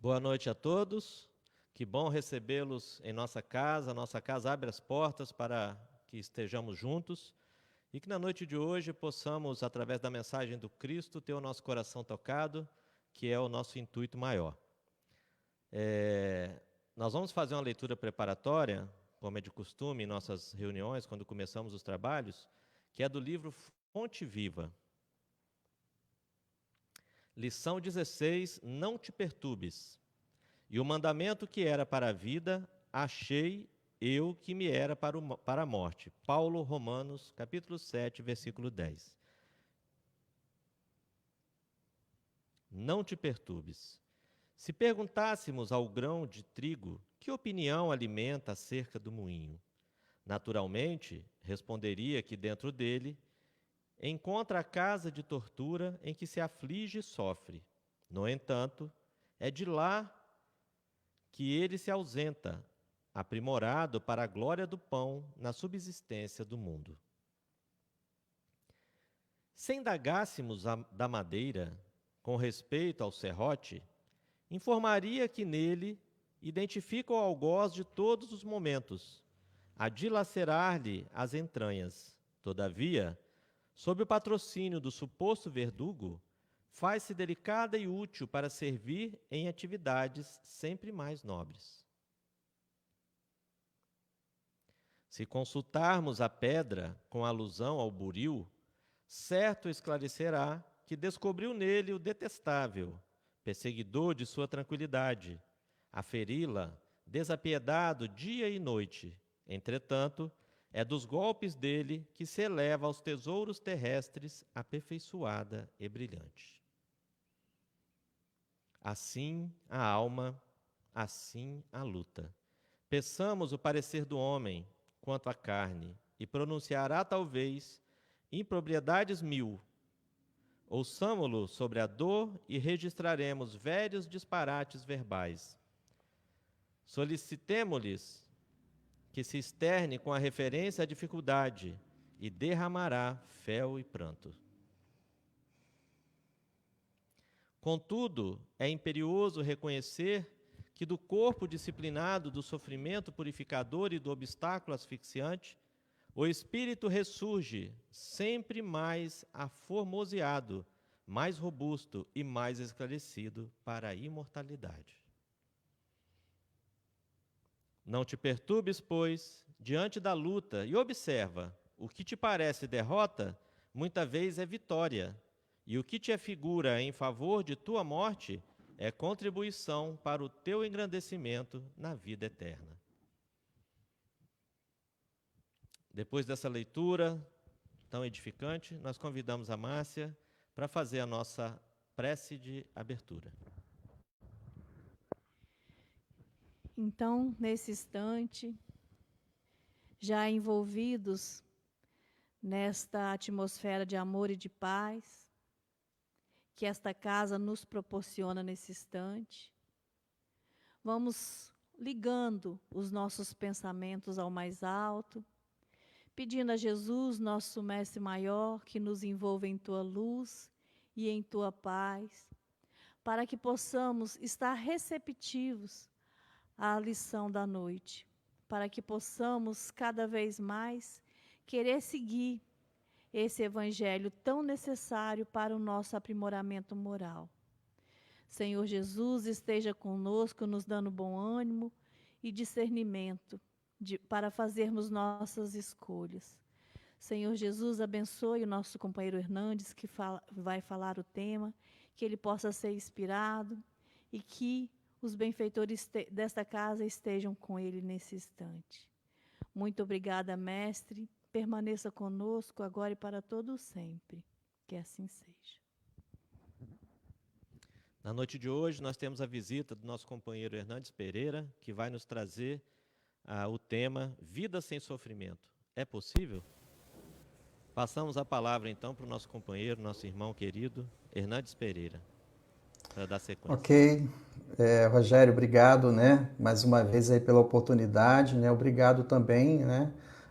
Boa noite a todos. Que bom recebê-los em nossa casa. Nossa casa abre as portas para que estejamos juntos e que na noite de hoje possamos, através da mensagem do Cristo, ter o nosso coração tocado, que é o nosso intuito maior. Nós vamos fazer uma leitura preparatória, como é de costume em nossas reuniões, quando começamos os trabalhos, que é do livro Fonte Viva. Lição 16, não te perturbes. E o mandamento que era para a vida, achei eu que me era para a morte. Paulo, Romanos, capítulo 7, versículo 10. Não te perturbes. Se perguntássemos ao grão de trigo, que opinião alimenta acerca do moinho? Naturalmente, responderia que dentro dele encontra a casa de tortura em que se aflige e sofre. No entanto, é de lá que ele se ausenta, aprimorado para a glória do pão na subsistência do mundo. Se indagássemos da madeira com respeito ao serrote, informaria que nele identifica o algoz de todos os momentos, a dilacerar-lhe as entranhas. Todavia, sob o patrocínio do suposto verdugo, faz-se delicada e útil para servir em atividades sempre mais nobres. Se consultarmos a pedra com alusão ao buril, certo esclarecerá que descobriu nele o detestável, perseguidor de sua tranquilidade, a feri-la, desapiedado dia e noite. Entretanto, é dos golpes dele que se eleva aos tesouros terrestres aperfeiçoada e brilhante. Assim a alma, assim a luta. Peçamos o parecer do homem quanto à carne, e pronunciará talvez impropriedades 1000. Ouçamo-lo sobre a dor e registraremos velhos disparates verbais. Solicitemo-lhes que se externe com a referência à dificuldade e derramará fel e pranto. Contudo, é imperioso reconhecer que do corpo disciplinado do sofrimento purificador e do obstáculo asfixiante, o espírito ressurge sempre mais aformoseado, mais robusto e mais esclarecido para a imortalidade. Não te perturbes, pois, diante da luta e observa, o que te parece derrota, muita vez é vitória, e o que te afigura em favor de tua morte é contribuição para o teu engrandecimento na vida eterna. Depois dessa leitura tão edificante, nós convidamos a Márcia para fazer a nossa prece de abertura. Então, nesse instante, já envolvidos nesta atmosfera de amor e de paz, que esta casa nos proporciona nesse instante, vamos ligando os nossos pensamentos ao mais alto, pedindo a Jesus, nosso Mestre Maior, que nos envolva em Tua luz e em Tua paz, para que possamos estar receptivos à lição da noite, para que possamos cada vez mais querer seguir esse evangelho tão necessário para o nosso aprimoramento moral. Senhor Jesus, esteja conosco, nos dando bom ânimo e discernimento para fazermos nossas escolhas. Senhor Jesus, abençoe o nosso companheiro Hernandes, que vai falar o tema, que ele possa ser inspirado e que os benfeitores desta casa estejam com ele nesse instante. Muito obrigada, mestre. Permaneça conosco agora e para todo sempre. Que assim seja. Na noite de hoje, nós temos a visita do nosso companheiro Hernandes Pereira, que vai nos trazer o tema Vida sem Sofrimento. É possível? Passamos a palavra, então, para o nosso companheiro, nosso irmão querido, Hernandes Pereira, para dar sequência. Ok. Rogério, obrigado, mais uma vez aí pela oportunidade, obrigado também,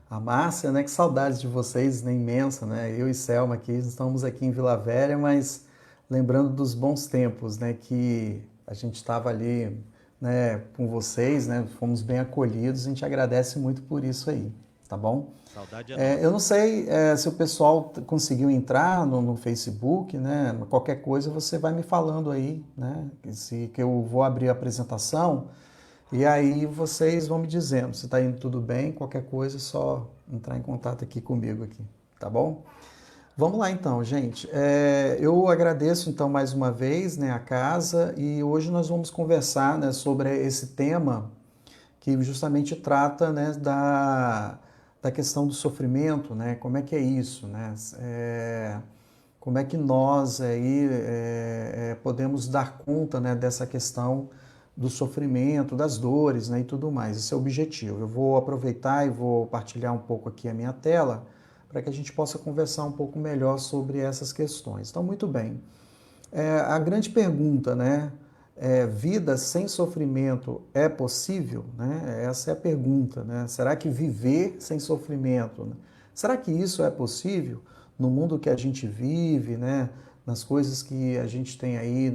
a Márcia, que saudades de vocês, imensa, eu e Selma aqui, estamos aqui em Vila Velha, mas lembrando dos bons tempos, que a gente estava ali, né, com vocês, né, fomos bem acolhidos, a gente agradece muito por isso aí, tá bom? Saudade é Eu nossa. não sei se o pessoal conseguiu entrar no Facebook, né? Qualquer coisa você vai me falando aí, né? Que eu vou abrir a apresentação e aí vocês vão me dizendo se está indo tudo bem. Qualquer coisa é só entrar em contato aqui comigo aqui, tá bom? Vamos lá então, gente. Eu agradeço então mais uma vez, né, a casa e hoje nós vamos conversar, né, sobre esse tema que justamente trata, né, da questão do sofrimento, né? Como é que é isso, né? Como é que nós aí podemos dar conta, né, dessa questão do sofrimento, das dores, né, e tudo mais. Esse é o objetivo. Eu vou aproveitar e vou partilhar um pouco aqui a minha tela para que a gente possa conversar um pouco melhor sobre essas questões. Então, muito bem. A grande pergunta, né? Vida sem sofrimento é possível? Né? Essa é a pergunta, né? Será que viver sem sofrimento, né? Será que isso é possível no mundo que a gente vive, né? Nas coisas que a gente tem aí,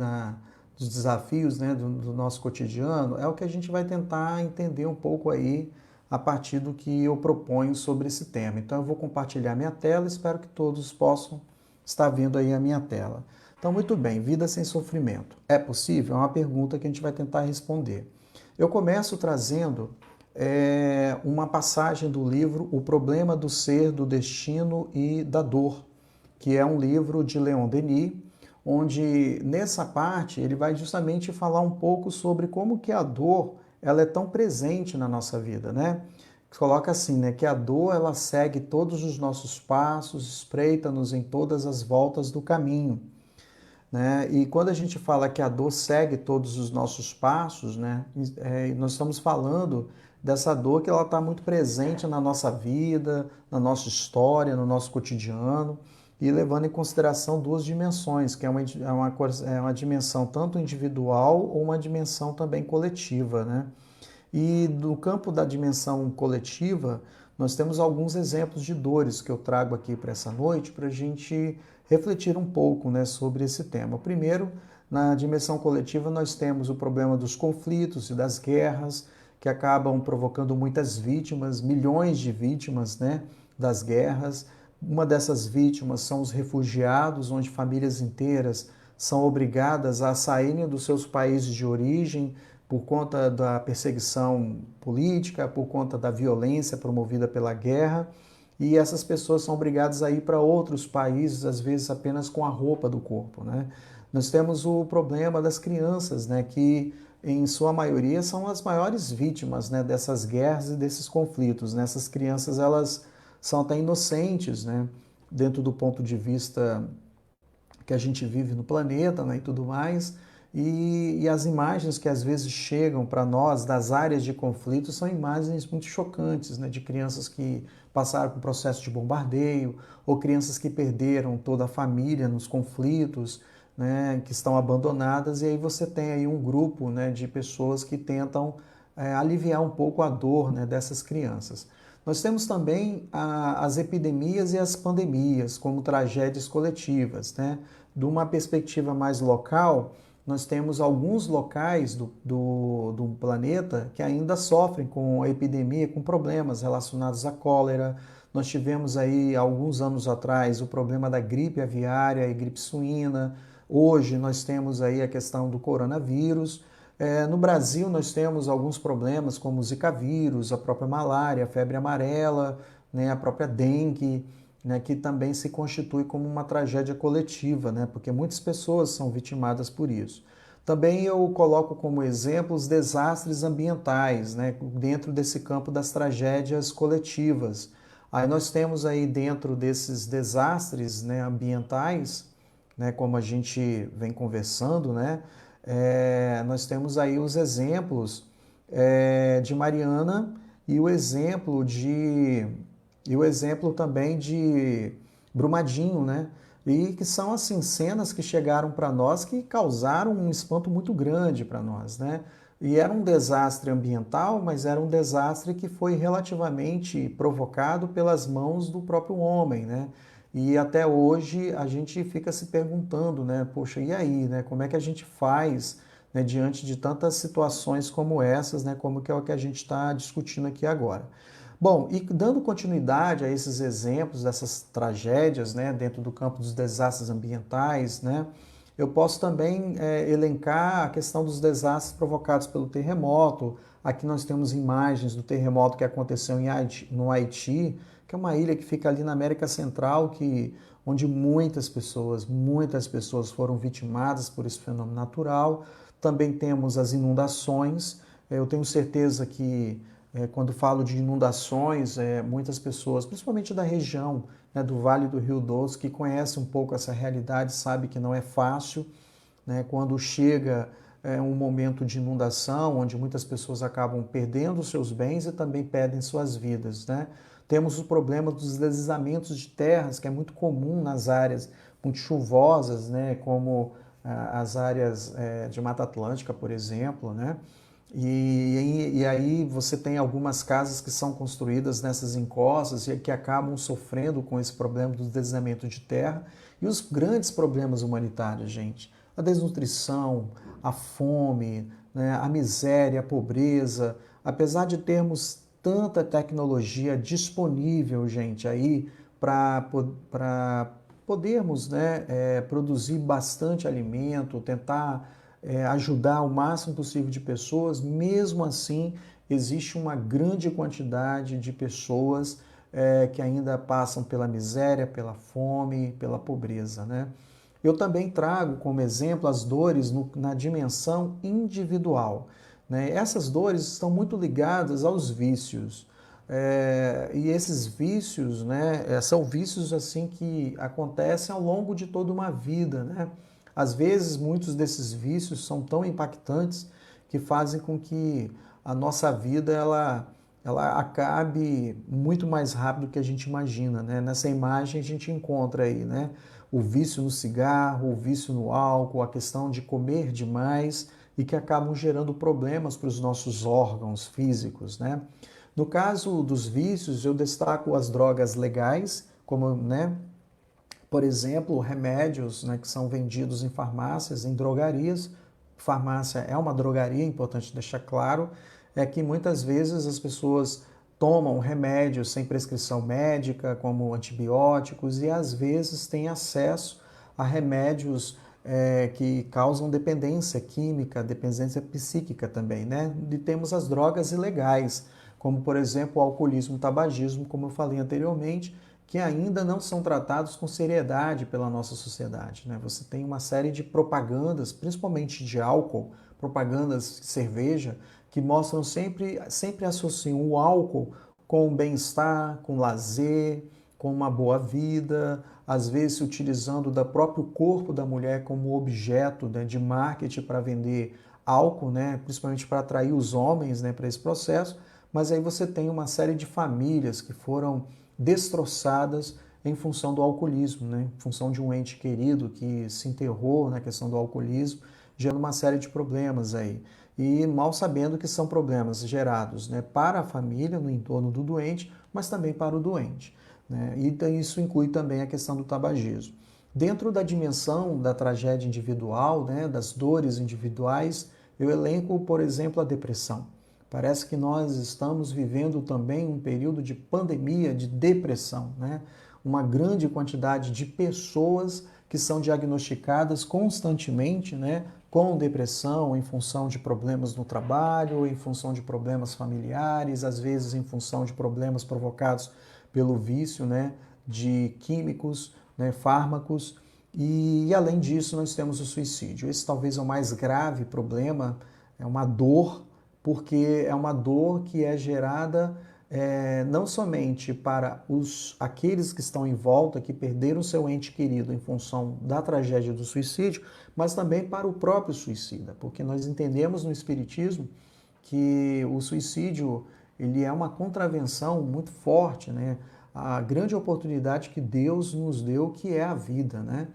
dos desafios, né? do nosso cotidiano? É o que a gente vai tentar entender um pouco aí a partir do que eu proponho sobre esse tema. Então eu vou compartilhar minha tela, espero que todos possam estar vendo aí a minha tela. Então, muito bem, vida sem sofrimento. É possível? É uma pergunta que a gente vai tentar responder. Eu começo trazendo uma passagem do livro O Problema do Ser, do Destino e da Dor, que é um livro de Leon Denis, onde nessa parte ele vai justamente falar um pouco sobre como que a dor ela é tão presente na nossa vida, né? Coloca assim, né, que a dor ela segue todos os nossos passos, espreita-nos em todas as voltas do caminho. Né? E quando a gente fala que a dor segue todos os nossos passos, né? Nós estamos falando dessa dor que ela está muito presente na nossa vida, na nossa história, no nosso cotidiano, e levando em consideração duas dimensões, que é uma dimensão tanto individual ou uma dimensão também coletiva. Né? E no campo da dimensão coletiva, nós temos alguns exemplos de dores que eu trago aqui para essa noite para a gente refletir um pouco, né, sobre esse tema. Primeiro, na dimensão coletiva, nós temos o problema dos conflitos e das guerras, que acabam provocando muitas vítimas, milhões de vítimas, né, das guerras. Uma dessas vítimas são os refugiados, onde famílias inteiras são obrigadas a saírem dos seus países de origem por conta da perseguição política, por conta da violência promovida pela guerra, e essas pessoas são obrigadas a ir para outros países, às vezes apenas com a roupa do corpo. Né? Nós temos o problema das crianças, né, que em sua maioria são as maiores vítimas, né, dessas guerras e desses conflitos. Né? Essas crianças elas são até inocentes, né, dentro do ponto de vista que a gente vive no planeta, né, e tudo mais. E as imagens que às vezes chegam para nós das áreas de conflito são imagens muito chocantes, né, de crianças que passaram por processo de bombardeio, ou crianças que perderam toda a família nos conflitos, né, que estão abandonadas, e aí você tem aí um grupo, né, de pessoas que tentam aliviar um pouco a dor, né, dessas crianças. Nós temos também as epidemias e as pandemias como tragédias coletivas. Né? De uma perspectiva mais local, nós temos alguns locais do planeta que ainda sofrem com a epidemia, com problemas relacionados à cólera. Nós tivemos aí, alguns anos atrás, o problema da gripe aviária e gripe suína. Hoje nós temos aí a questão do coronavírus. No Brasil nós temos alguns problemas como o Zika vírus, a própria malária, a febre amarela, né, a própria dengue, né, que também se constitui como uma tragédia coletiva, né, porque muitas pessoas são vitimadas por isso. Também eu coloco como exemplo os desastres ambientais, né, dentro desse campo das tragédias coletivas. Aí nós temos aí dentro desses desastres, né, ambientais, né, como a gente vem conversando, né, nós temos aí os exemplos de Mariana e o exemplo também de Brumadinho, né? E que são assim cenas que chegaram para nós que causaram um espanto muito grande para nós, né? E era um desastre ambiental, mas era um desastre que foi relativamente provocado pelas mãos do próprio homem, né? E até hoje a gente fica se perguntando, né? Poxa, e aí, né? Como é que a gente faz, né, diante de tantas situações como essas, né, como que é o que a gente está discutindo aqui agora. Bom, e dando continuidade a esses exemplos dessas tragédias, né, dentro do campo dos desastres ambientais, né, eu posso também elencar a questão dos desastres provocados pelo terremoto. Aqui nós temos imagens do terremoto que aconteceu no Haiti, que é uma ilha que fica ali na América Central, onde muitas pessoas foram vitimadas por esse fenômeno natural. Também temos as inundações. Eu tenho certeza que quando falo de inundações, muitas pessoas, principalmente da região, né, do Vale do Rio Doce, que conhecem um pouco essa realidade, sabe que não é fácil, né, quando chega um momento de inundação, onde muitas pessoas acabam perdendo seus bens e também perdem suas vidas, né? Temos o problema dos deslizamentos de terras, que é muito comum nas áreas muito chuvosas, né, como as áreas de Mata Atlântica, por exemplo, né? E aí você tem algumas casas que são construídas nessas encostas e que acabam sofrendo com esse problema do deslizamento de terra e os grandes problemas humanitários, gente. A desnutrição, a fome, né, a miséria, a pobreza. Apesar de termos tanta tecnologia disponível, gente, aí para podermos, né, produzir bastante alimento, tentar ajudar o máximo possível de pessoas, mesmo assim existe uma grande quantidade de pessoas que ainda passam pela miséria, pela fome, pela pobreza, né? Eu também trago como exemplo as dores na dimensão individual, né? Essas dores estão muito ligadas aos vícios. E esses vícios, né, são vícios assim que acontecem ao longo de toda uma vida, né? Às vezes, muitos desses vícios são tão impactantes que fazem com que a nossa vida ela acabe muito mais rápido do que a gente imagina, né? Nessa imagem a gente encontra aí, né, o vício no cigarro, o vício no álcool, a questão de comer demais e que acabam gerando problemas para os nossos órgãos físicos, né? No caso dos vícios, eu destaco as drogas legais, como, né, por exemplo, remédios, né, que são vendidos em farmácias, em drogarias. Farmácia é uma drogaria, é importante deixar claro, é que muitas vezes as pessoas tomam remédios sem prescrição médica, como antibióticos, e às vezes têm acesso a remédios que causam dependência química, dependência psíquica também, né? E temos as drogas ilegais, como por exemplo o alcoolismo, o tabagismo, como eu falei anteriormente, que ainda não são tratados com seriedade pela nossa sociedade, né? Você tem uma série de propagandas, principalmente de álcool, propagandas de cerveja, que mostram sempre associam o álcool com o bem-estar, com lazer, com uma boa vida, às vezes utilizando do próprio corpo da mulher como objeto, né, de marketing para vender álcool, né, principalmente para atrair os homens, né, para esse processo. Mas aí você tem uma série de famílias que foram destroçadas em função do alcoolismo, né? Em função de um ente querido que se enterrou na questão do alcoolismo, gerando uma série de problemas aí. E mal sabendo que são problemas gerados, né, para a família, no entorno do doente, mas também para o doente, né? E isso inclui também a questão do tabagismo. Dentro da dimensão da tragédia individual, né, das dores individuais, eu elenco, por exemplo, a depressão. Parece que nós estamos vivendo também um período de pandemia, de depressão, né? Uma grande quantidade de pessoas que são diagnosticadas constantemente, né, com depressão em função de problemas no trabalho, em função de problemas familiares, às vezes em função de problemas provocados pelo vício, né, de químicos, né, fármacos. E além disso, nós temos o suicídio. Esse talvez é o mais grave problema, é uma dor, porque é uma dor que é gerada não somente para aqueles que estão em volta, que perderam seu ente querido em função da tragédia do suicídio, mas também para o próprio suicida, porque nós entendemos no Espiritismo que o suicídio ele é uma contravenção muito forte, né? A grande oportunidade que Deus nos deu, que é a vida, né?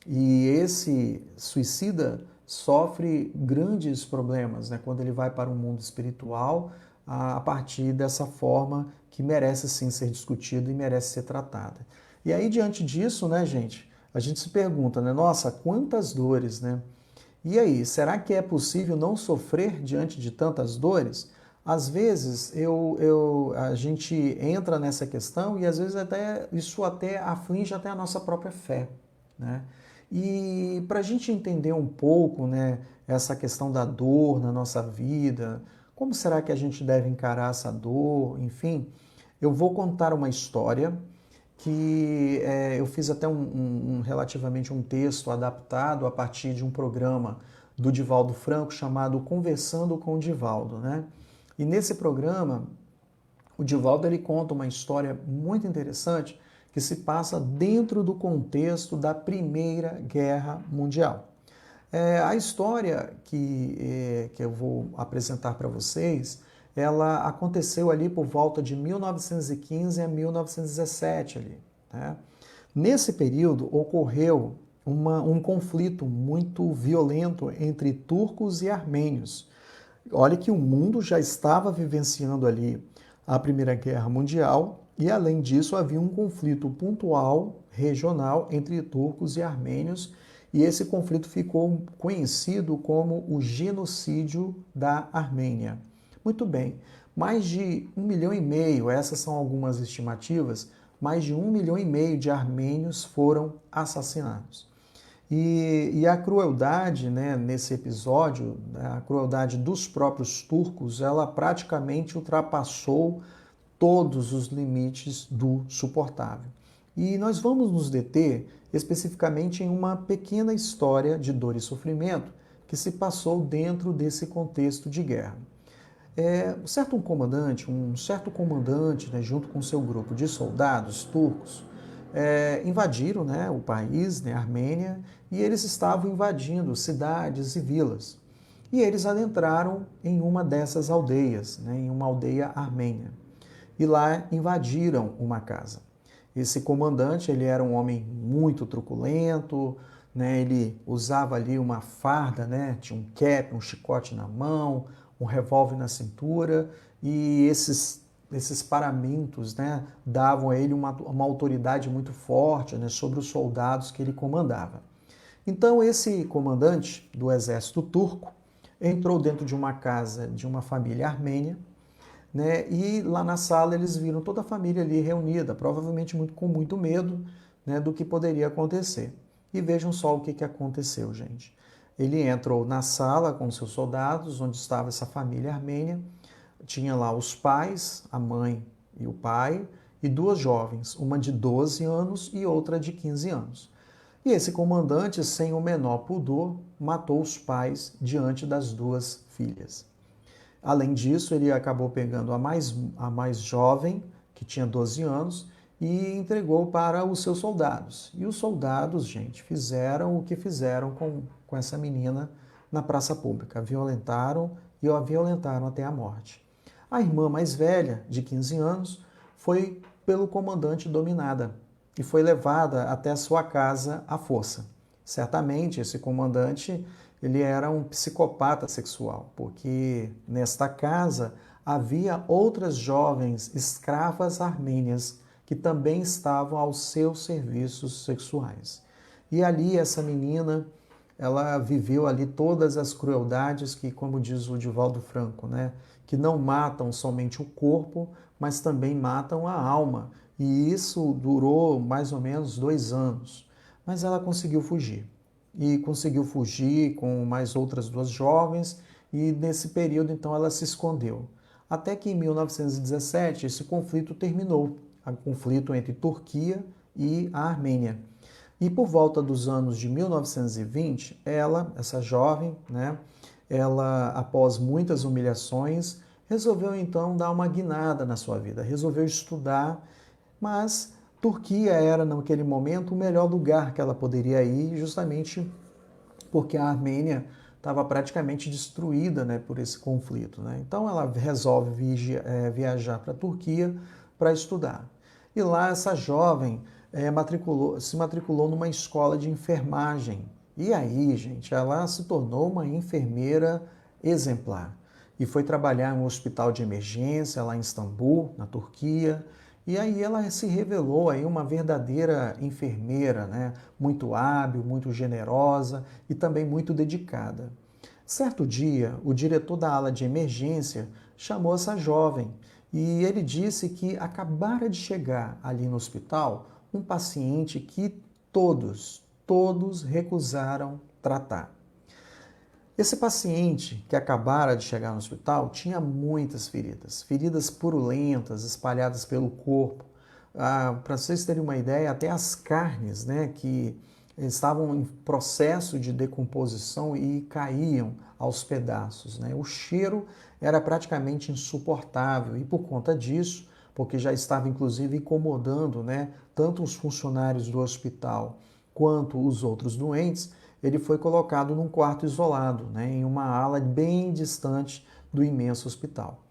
E esse suicida sofre grandes problemas, né, quando ele vai para o mundo espiritual, a partir dessa forma que merece sim ser discutida e merece ser tratada. E aí, diante disso, né, gente, a gente se pergunta, né, nossa, quantas dores, né? E aí, será que é possível não sofrer diante de tantas dores? Às vezes a gente entra nessa questão e às vezes isso até aflige até a nossa própria fé, né? E para a gente entender um pouco, né, essa questão da dor na nossa vida, como será que a gente deve encarar essa dor, enfim, eu vou contar uma história que eu fiz até relativamente um texto adaptado a partir de um programa do Divaldo Franco chamado Conversando com o Divaldo, né? E nesse programa, o Divaldo ele conta uma história muito interessante que se passa dentro do contexto da Primeira Guerra Mundial. A história que eu vou apresentar para vocês, ela aconteceu ali por volta de 1915 a 1917. Ali, né? Nesse período ocorreu um conflito muito violento entre turcos e armênios. Olha que o mundo já estava vivenciando ali a Primeira Guerra Mundial e, além disso, havia um conflito pontual, regional, entre turcos e armênios, e esse conflito ficou conhecido como o genocídio da Armênia. Muito bem, mais de 1,5 milhão, essas são algumas estimativas, mais de 1,5 milhão de armênios foram assassinados. E a crueldade, né, nesse episódio, a crueldade dos próprios turcos, ela praticamente ultrapassou todos os limites do suportável. E nós vamos nos deter especificamente em uma pequena história de dor e sofrimento que se passou dentro desse contexto de guerra. Um certo comandante, né, junto com seu grupo de soldados turcos, invadiram, né, o país, né, a Armênia, e eles estavam invadindo cidades e vilas. E eles adentraram em uma dessas aldeias, né, em uma aldeia armênia. E lá invadiram uma casa. Esse comandante, ele era um homem muito truculento, né, ele usava ali uma farda, né, tinha um cap, um chicote na mão, um revólver na cintura, e esses paramentos, né, davam a ele uma autoridade muito forte, né, sobre os soldados que ele comandava. Então esse comandante do exército turco entrou dentro de uma casa de uma família armênia, né, e lá na sala eles viram toda a família ali reunida, provavelmente com muito medo, né, do que poderia acontecer. E vejam só o que aconteceu, gente. Ele entrou na sala com seus soldados, onde estava essa família armênia. Tinha lá os pais, a mãe e o pai, e duas jovens, uma de 12 anos e outra de 15 anos. E esse comandante, sem o menor pudor, matou os pais diante das duas filhas. Além disso, ele acabou pegando a mais jovem, que tinha 12 anos, e entregou para os seus soldados. E os soldados, gente, fizeram o que fizeram com essa menina na praça pública. A violentaram e a violentaram até a morte. A irmã mais velha, de 15 anos, foi pelo comandante dominada e foi levada até a sua casa à força. Certamente, esse comandante ele era um psicopata sexual, porque nesta casa havia outras jovens escravas armênias que também estavam aos seus serviços sexuais. E ali essa menina, ela viveu ali todas as crueldades que, como diz o Divaldo Franco, né, que não matam somente o corpo, mas também matam a alma. E isso durou mais ou menos 2 anos. Mas ela conseguiu fugir. E conseguiu fugir com mais outras 2 jovens, e nesse período, então, ela se escondeu. Até que em 1917, esse conflito terminou. O conflito entre Turquia e a Armênia. E por volta dos anos de 1920, essa jovem, né, ela, após muitas humilhações, resolveu então dar uma guinada na sua vida, resolveu estudar, mas Turquia era, naquele momento, o melhor lugar que ela poderia ir, justamente porque a Armênia estava praticamente destruída, né, por esse conflito, né? Então ela resolve viajar para a Turquia para estudar. E lá essa jovem se matriculou numa escola de enfermagem. E aí, gente, ela se tornou uma enfermeira exemplar. E foi trabalhar em um hospital de emergência lá em Istambul, na Turquia. E aí ela se revelou aí uma verdadeira enfermeira, né? Muito hábil, muito generosa e também muito dedicada. Certo dia, o diretor da ala de emergência chamou essa jovem e ele disse que acabara de chegar ali no hospital um paciente que todos recusaram tratar. Esse paciente que acabara de chegar no hospital tinha muitas feridas, feridas purulentas espalhadas pelo corpo. Para vocês terem uma ideia, até as carnes, né, que estavam em processo de decomposição e caíam aos pedaços, né? O cheiro era praticamente insuportável e por conta disso, porque já estava inclusive incomodando, né, tanto os funcionários do hospital quanto os outros doentes, ele foi colocado num quarto isolado, né, em uma ala bem distante do imenso hospital.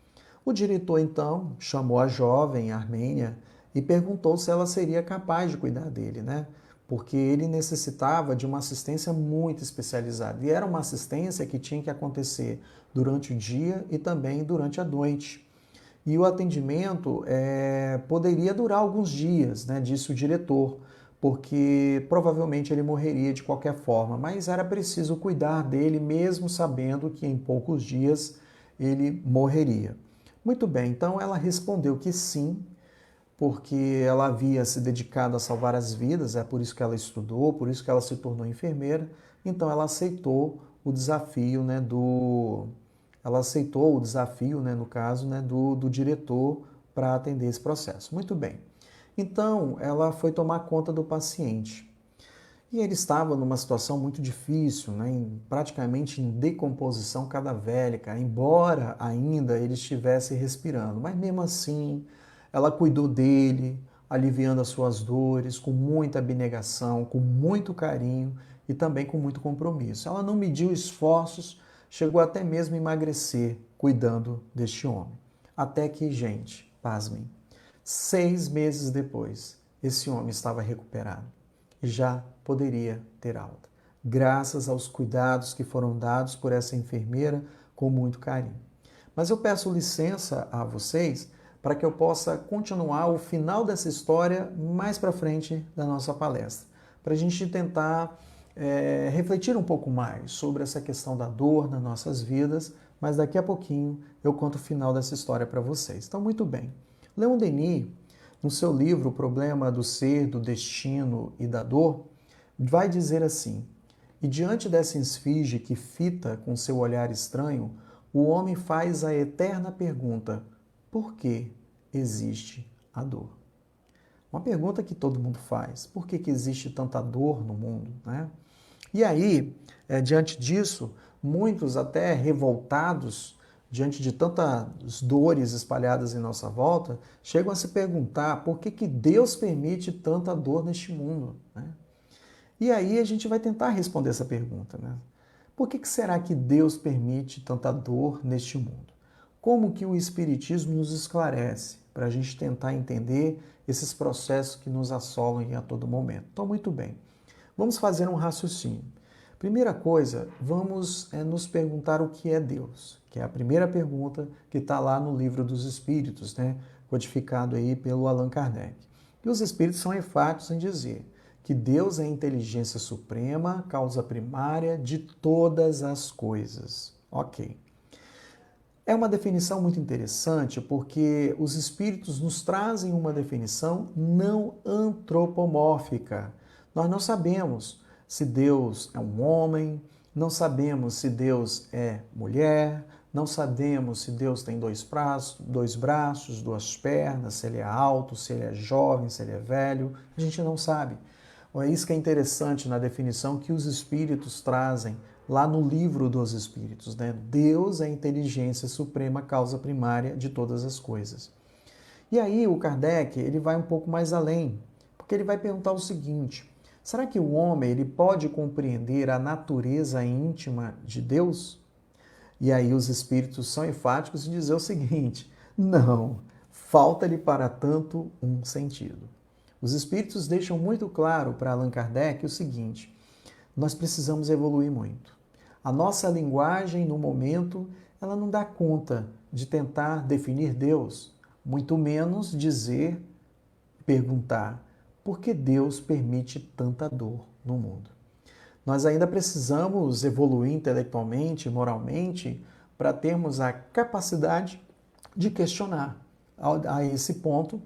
O diretor então chamou a jovem armênia e perguntou se ela seria capaz de cuidar dele, né? Porque ele necessitava de uma assistência muito especializada. E era uma assistência que tinha que acontecer durante o dia e também durante a noite. E o atendimento poderia durar alguns dias, né? Disse o diretor, porque provavelmente ele morreria de qualquer forma, mas era preciso cuidar dele, mesmo sabendo que em poucos dias ele morreria. Muito bem, então ela respondeu que sim, porque ela havia se dedicado a salvar as vidas, é por isso que ela estudou, por isso que ela se tornou enfermeira, então ela aceitou o desafio, né, no caso, né, do diretor para atender esse processo. Muito bem. Então, ela foi tomar conta do paciente. E ele estava numa situação muito difícil, né, praticamente em decomposição cadavélica, embora ainda ele estivesse respirando. Mas mesmo assim, ela cuidou dele, aliviando as suas dores, com muita abnegação, com muito carinho e também com muito compromisso. Ela não mediu esforços, chegou até mesmo a emagrecer, cuidando deste homem. Até que, gente, pasmem, 6 meses depois, esse homem estava recuperado e já poderia ter alta, graças aos cuidados que foram dados por essa enfermeira com muito carinho. Mas eu peço licença a vocês para que eu possa continuar o final dessa história mais para frente da nossa palestra, para a gente tentar refletir um pouco mais sobre essa questão da dor nas nossas vidas, mas daqui a pouquinho eu conto o final dessa história para vocês. Então, muito bem. Leon Denis, no seu livro O Problema do Ser, do Destino e da Dor, vai dizer assim: e diante dessa esfinge que fita com seu olhar estranho, o homem faz a eterna pergunta: por que existe a dor? Uma pergunta que todo mundo faz: por que existe tanta dor no mundo, né? E aí, diante disso, muitos até revoltados, diante de tantas dores espalhadas em nossa volta, chegam a se perguntar por que Deus permite tanta dor neste mundo, né? E aí a gente vai tentar responder essa pergunta, né? Por que será que Deus permite tanta dor neste mundo? Como que o Espiritismo nos esclarece para a gente tentar entender esses processos que nos assolam a todo momento? Então, muito bem. Vamos fazer um raciocínio. Primeira coisa, vamos nos perguntar o que é Deus, que é a primeira pergunta que está lá no Livro dos Espíritos, né? Codificado aí pelo Allan Kardec. E os Espíritos são enfáticos em dizer que Deus é a inteligência suprema, causa primária de todas as coisas. Ok. É uma definição muito interessante porque os Espíritos nos trazem uma definição não antropomórfica. Nós não sabemos se Deus é um homem, não sabemos se Deus é mulher, não sabemos se Deus tem dois braços, duas pernas, se ele é alto, se ele é jovem, se ele é velho. A gente não sabe. É isso que é interessante na definição que os Espíritos trazem lá no Livro dos Espíritos, né? Deus é a inteligência suprema, causa primária de todas as coisas. E aí o Kardec ele vai um pouco mais além, porque ele vai perguntar o seguinte: será que o homem ele pode compreender a natureza íntima de Deus? E aí os Espíritos são enfáticos em dizer o seguinte: não, falta-lhe para tanto um sentido. Os Espíritos deixam muito claro para Allan Kardec o seguinte: nós precisamos evoluir muito. A nossa linguagem, no momento, ela não dá conta de tentar definir Deus, muito menos dizer perguntar por que Deus permite tanta dor no mundo. Nós ainda precisamos evoluir intelectualmente, moralmente, para termos a capacidade de questionar a esse ponto,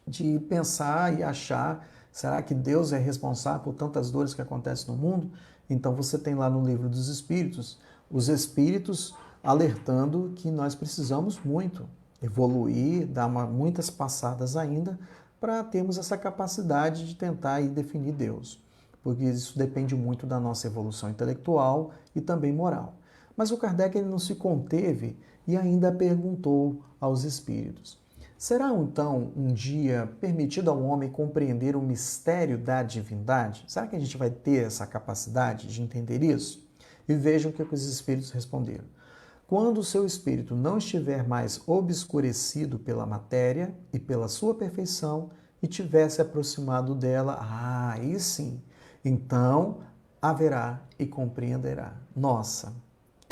de pensar e achar, será que Deus é responsável por tantas dores que acontecem no mundo? Então você tem lá no Livro dos Espíritos, os Espíritos alertando que nós precisamos muito evoluir, dar muitas passadas ainda, para termos essa capacidade de tentar e definir Deus. Porque isso depende muito da nossa evolução intelectual e também moral. Mas o Kardec ele não se conteve e ainda perguntou aos espíritos: será então um dia permitido ao homem compreender o mistério da divindade? Será que a gente vai ter essa capacidade de entender isso? E vejam o que os espíritos responderam. Quando o seu espírito não estiver mais obscurecido pela matéria e pela sua perfeição e tivesse aproximado dela, aí sim, então haverá e compreenderá. Nossa,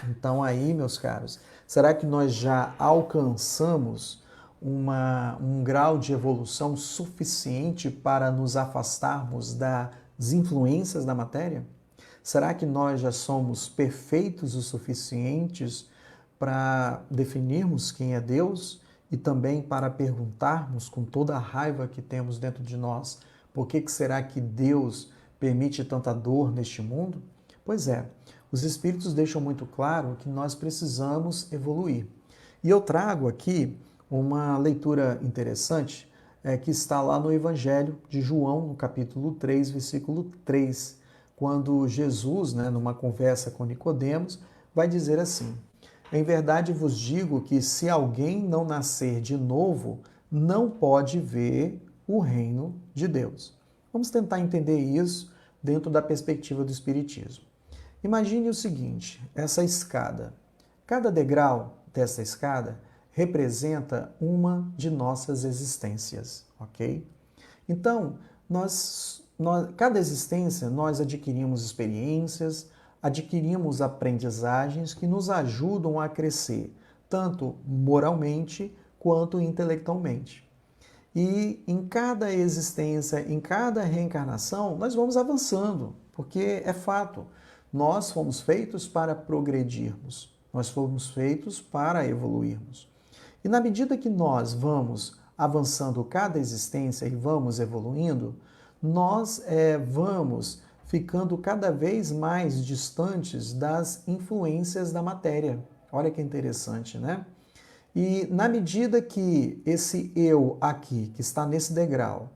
então aí, meus caros, será que nós já alcançamos um grau de evolução suficiente para nos afastarmos das influências da matéria? Será que nós já somos perfeitos o suficientes para definirmos quem é Deus e também para perguntarmos com toda a raiva que temos dentro de nós, por que será que Deus permite tanta dor neste mundo? Pois é, os Espíritos deixam muito claro que nós precisamos evoluir. E eu trago aqui uma leitura interessante que está lá no Evangelho de João, no capítulo 3, versículo 3, quando Jesus, numa conversa com Nicodemos, vai dizer assim: em verdade vos digo que se alguém não nascer de novo, não pode ver o reino de Deus. Vamos tentar entender isso dentro da perspectiva do Espiritismo. Imagine o seguinte, essa escada. Cada degrau dessa escada representa uma de nossas existências, ok? Então, cada existência nós adquirimos experiências, adquirimos aprendizagens que nos ajudam a crescer, tanto moralmente quanto intelectualmente. E em cada existência, em cada reencarnação, nós vamos avançando, porque é fato, nós fomos feitos para progredirmos, nós fomos feitos para evoluirmos. E na medida que nós vamos avançando cada existência e vamos evoluindo, nós vamos ficando cada vez mais distantes das influências da matéria. Olha que interessante, né? E na medida que esse eu aqui, que está nesse degrau,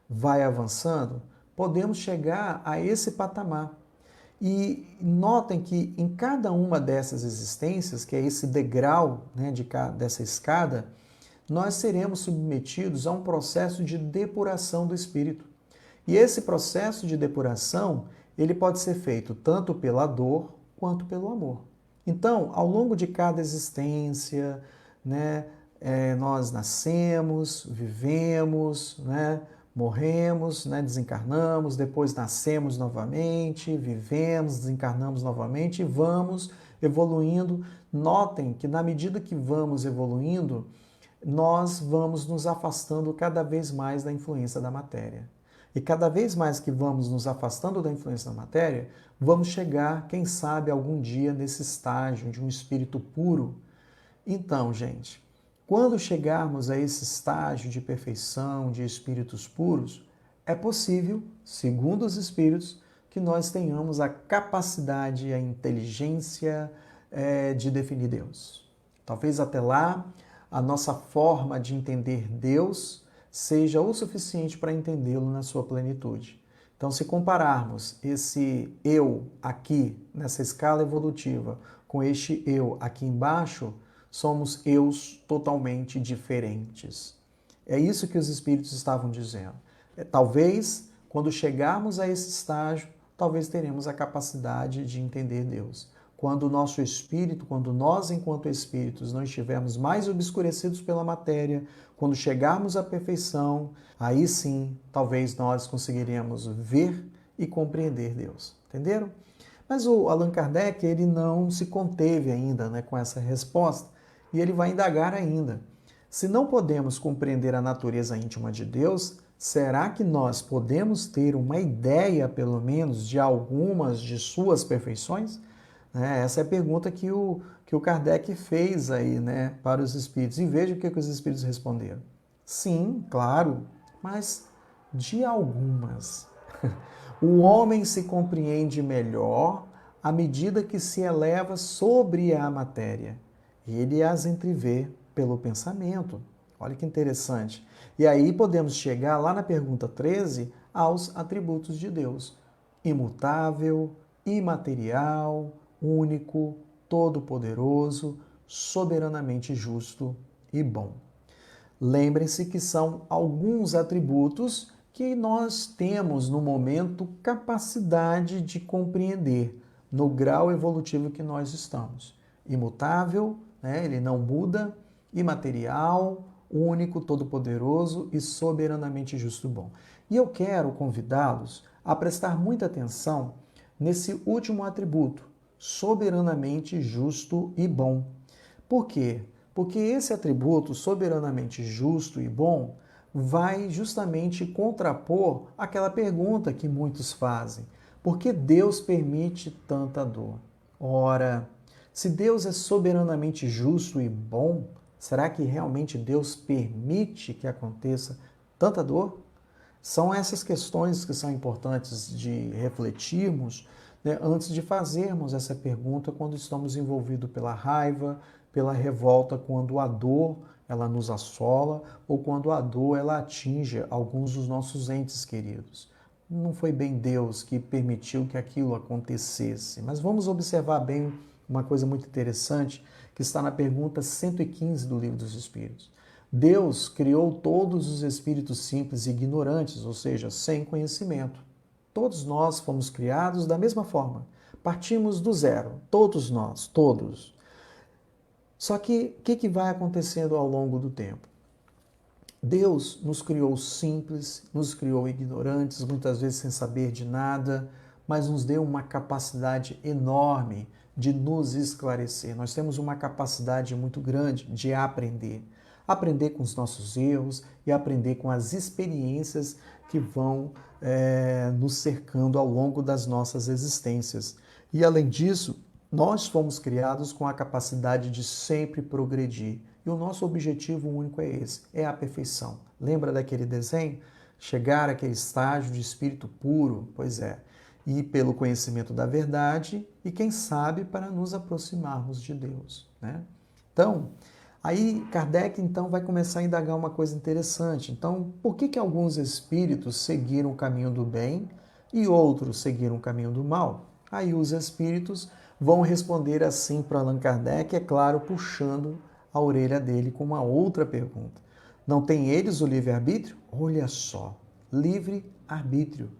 vai avançando, podemos chegar a esse patamar. E notem que em cada uma dessas existências, que é esse degrau dessa escada, nós seremos submetidos a um processo de depuração do espírito. E esse processo de depuração, ele pode ser feito tanto pela dor quanto pelo amor. Então, ao longo de cada existência, nós nascemos, vivemos, morremos, desencarnamos, depois nascemos novamente, vivemos, desencarnamos novamente e vamos evoluindo. Notem que na medida que vamos evoluindo, nós vamos nos afastando cada vez mais da influência da matéria. E cada vez mais que vamos nos afastando da influência da matéria, vamos chegar, quem sabe, algum dia nesse estágio de um espírito puro. Então, gente, quando chegarmos a esse estágio de perfeição, de espíritos puros, é possível, segundo os espíritos, que nós tenhamos a capacidade, a inteligência de definir Deus. Talvez até lá a nossa forma de entender Deus seja o suficiente para entendê-lo na sua plenitude. Então, se compararmos esse eu aqui, nessa escala evolutiva, com este eu aqui embaixo, somos eus totalmente diferentes. É isso que os espíritos estavam dizendo. Talvez, quando chegarmos a esse estágio, talvez teremos a capacidade de entender Deus. Quando o nosso espírito, quando nós, enquanto espíritos, não estivermos mais obscurecidos pela matéria, quando chegarmos à perfeição, aí sim, talvez nós conseguiremos ver e compreender Deus. Entenderam? Mas o Allan Kardec, ele não se conteve ainda com essa resposta e ele vai indagar ainda. Se não podemos compreender a natureza íntima de Deus, será que nós podemos ter uma ideia, pelo menos, de algumas de suas perfeições? Essa é a pergunta que o Kardec fez aí, né, para os espíritos. E veja o que os espíritos responderam. Sim, claro, mas de algumas. O homem se compreende melhor à medida que se eleva sobre a matéria. Ele as entrevê pelo pensamento. Olha que interessante. E aí podemos chegar lá na pergunta 13 aos atributos de Deus: imutável, imaterial, único, todo-poderoso, soberanamente justo e bom. Lembrem-se que são alguns atributos que nós temos no momento capacidade de compreender no grau evolutivo que nós estamos. Imutável, né? Ele não muda, imaterial, único, todo-poderoso e soberanamente justo e bom. E eu quero convidá-los a prestar muita atenção nesse último atributo, soberanamente justo e bom. Por quê? Porque esse atributo, soberanamente justo e bom, vai justamente contrapor aquela pergunta que muitos fazem: por que Deus permite tanta dor? Ora, se Deus é soberanamente justo e bom, será que realmente Deus permite que aconteça tanta dor? São essas questões que são importantes de refletirmos, né, antes de fazermos essa pergunta quando estamos envolvidos pela raiva, pela revolta, quando a dor ela nos assola ou quando a dor ela atinge alguns dos nossos entes queridos. Não foi bem Deus que permitiu que aquilo acontecesse. Mas vamos observar bem uma coisa muito interessante que está na pergunta 115 do Livro dos Espíritos. Deus criou todos os espíritos simples e ignorantes, ou seja, sem conhecimento. Todos nós fomos criados da mesma forma. Partimos do zero, todos nós, todos. Só que o que vai acontecendo ao longo do tempo? Deus nos criou simples, nos criou ignorantes, muitas vezes sem saber de nada, mas nos deu uma capacidade enorme de nos esclarecer. Nós temos uma capacidade muito grande de aprender. Aprender com os nossos erros e aprender com as experiências que vão nos cercando ao longo das nossas existências. E além disso, nós fomos criados com a capacidade de sempre progredir. E o nosso objetivo único é esse, é a perfeição. Lembra daquele desenho? Chegar àquele estágio de espírito puro? Pois é. E pelo conhecimento da verdade e, quem sabe, para nos aproximarmos de Deus, né? Então, aí Kardec então vai começar a indagar uma coisa interessante. Então, por que alguns espíritos seguiram o caminho do bem e outros seguiram o caminho do mal? Aí os espíritos vão responder assim para Allan Kardec, é claro, puxando a orelha dele com uma outra pergunta. Não têm eles o livre-arbítrio? Olha só, livre-arbítrio.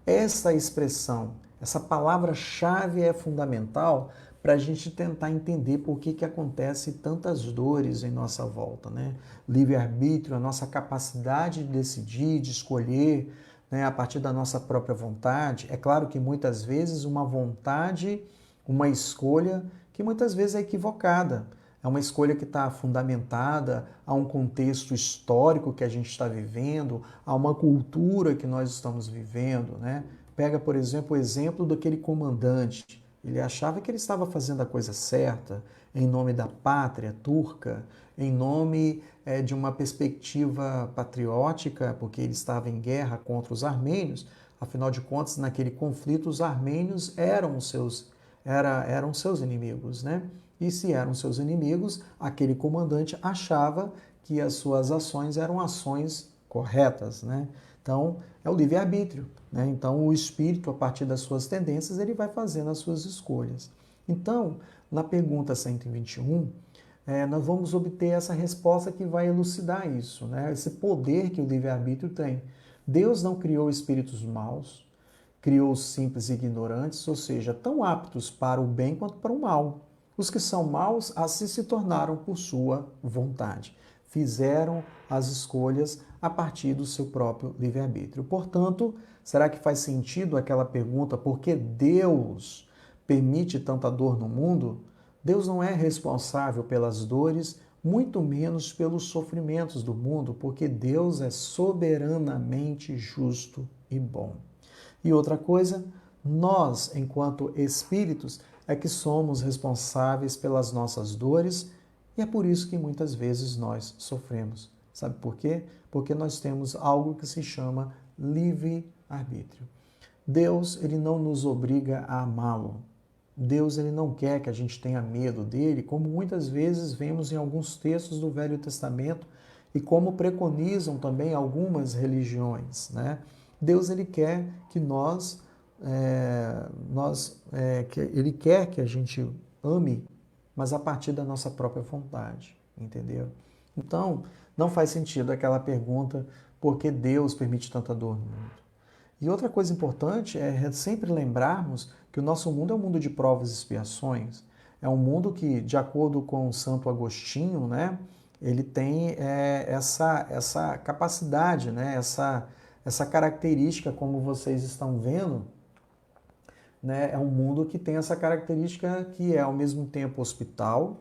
Essa expressão, essa palavra-chave é fundamental para a gente tentar entender por que acontece tantas dores em nossa volta, né? Livre-arbítrio, a nossa capacidade de decidir, de escolher, né, a partir da nossa própria vontade. É claro que muitas vezes uma vontade, uma escolha que muitas vezes é equivocada. É uma escolha que está fundamentada a um contexto histórico que a gente está vivendo, a uma cultura que nós estamos vivendo, né? Pega, por exemplo, o exemplo daquele comandante. Ele achava que ele estava fazendo a coisa certa, em nome da pátria turca, em nome de uma perspectiva patriótica, porque ele estava em guerra contra os armênios. Afinal de contas, naquele conflito, os armênios eram seus inimigos, né? E se eram seus inimigos, aquele comandante achava que as suas ações eram ações corretas, né? Então, é o livre-arbítrio, né? Então, o espírito, a partir das suas tendências, ele vai fazendo as suas escolhas. Então, na pergunta 121, nós vamos obter essa resposta que vai elucidar isso, né? Esse poder que o livre-arbítrio tem. Deus não criou espíritos maus, criou simples e ignorantes, ou seja, tão aptos para o bem quanto para o mal. Os que são maus assim se tornaram por sua vontade. Fizeram as escolhas a partir do seu próprio livre-arbítrio. Portanto, será que faz sentido aquela pergunta, por que Deus permite tanta dor no mundo? Deus não é responsável pelas dores muito menos pelos sofrimentos do mundo, porque Deus é soberanamente justo e bom. E outra coisa, nós, enquanto espíritos, é que somos responsáveis pelas nossas dores e é por isso que muitas vezes nós sofremos. Sabe por quê? Porque nós temos algo que se chama livre-arbítrio. Deus, ele não nos obriga a amá-lo. Deus, ele não quer que a gente tenha medo dele, como muitas vezes vemos em alguns textos do Velho Testamento e como preconizam também algumas religiões, né? Deus, ele quer que ele quer que a gente ame, mas a partir da nossa própria vontade, entendeu? Então, não faz sentido aquela pergunta, por que Deus permite tanta dor no mundo? E outra coisa importante é sempre lembrarmos que o nosso mundo é um mundo de provas e expiações. É um mundo que, de acordo com o Santo Agostinho, né, ele tem essa capacidade, né, essa característica, como vocês estão vendo, né, é um mundo que tem essa característica que é ao mesmo tempo hospital,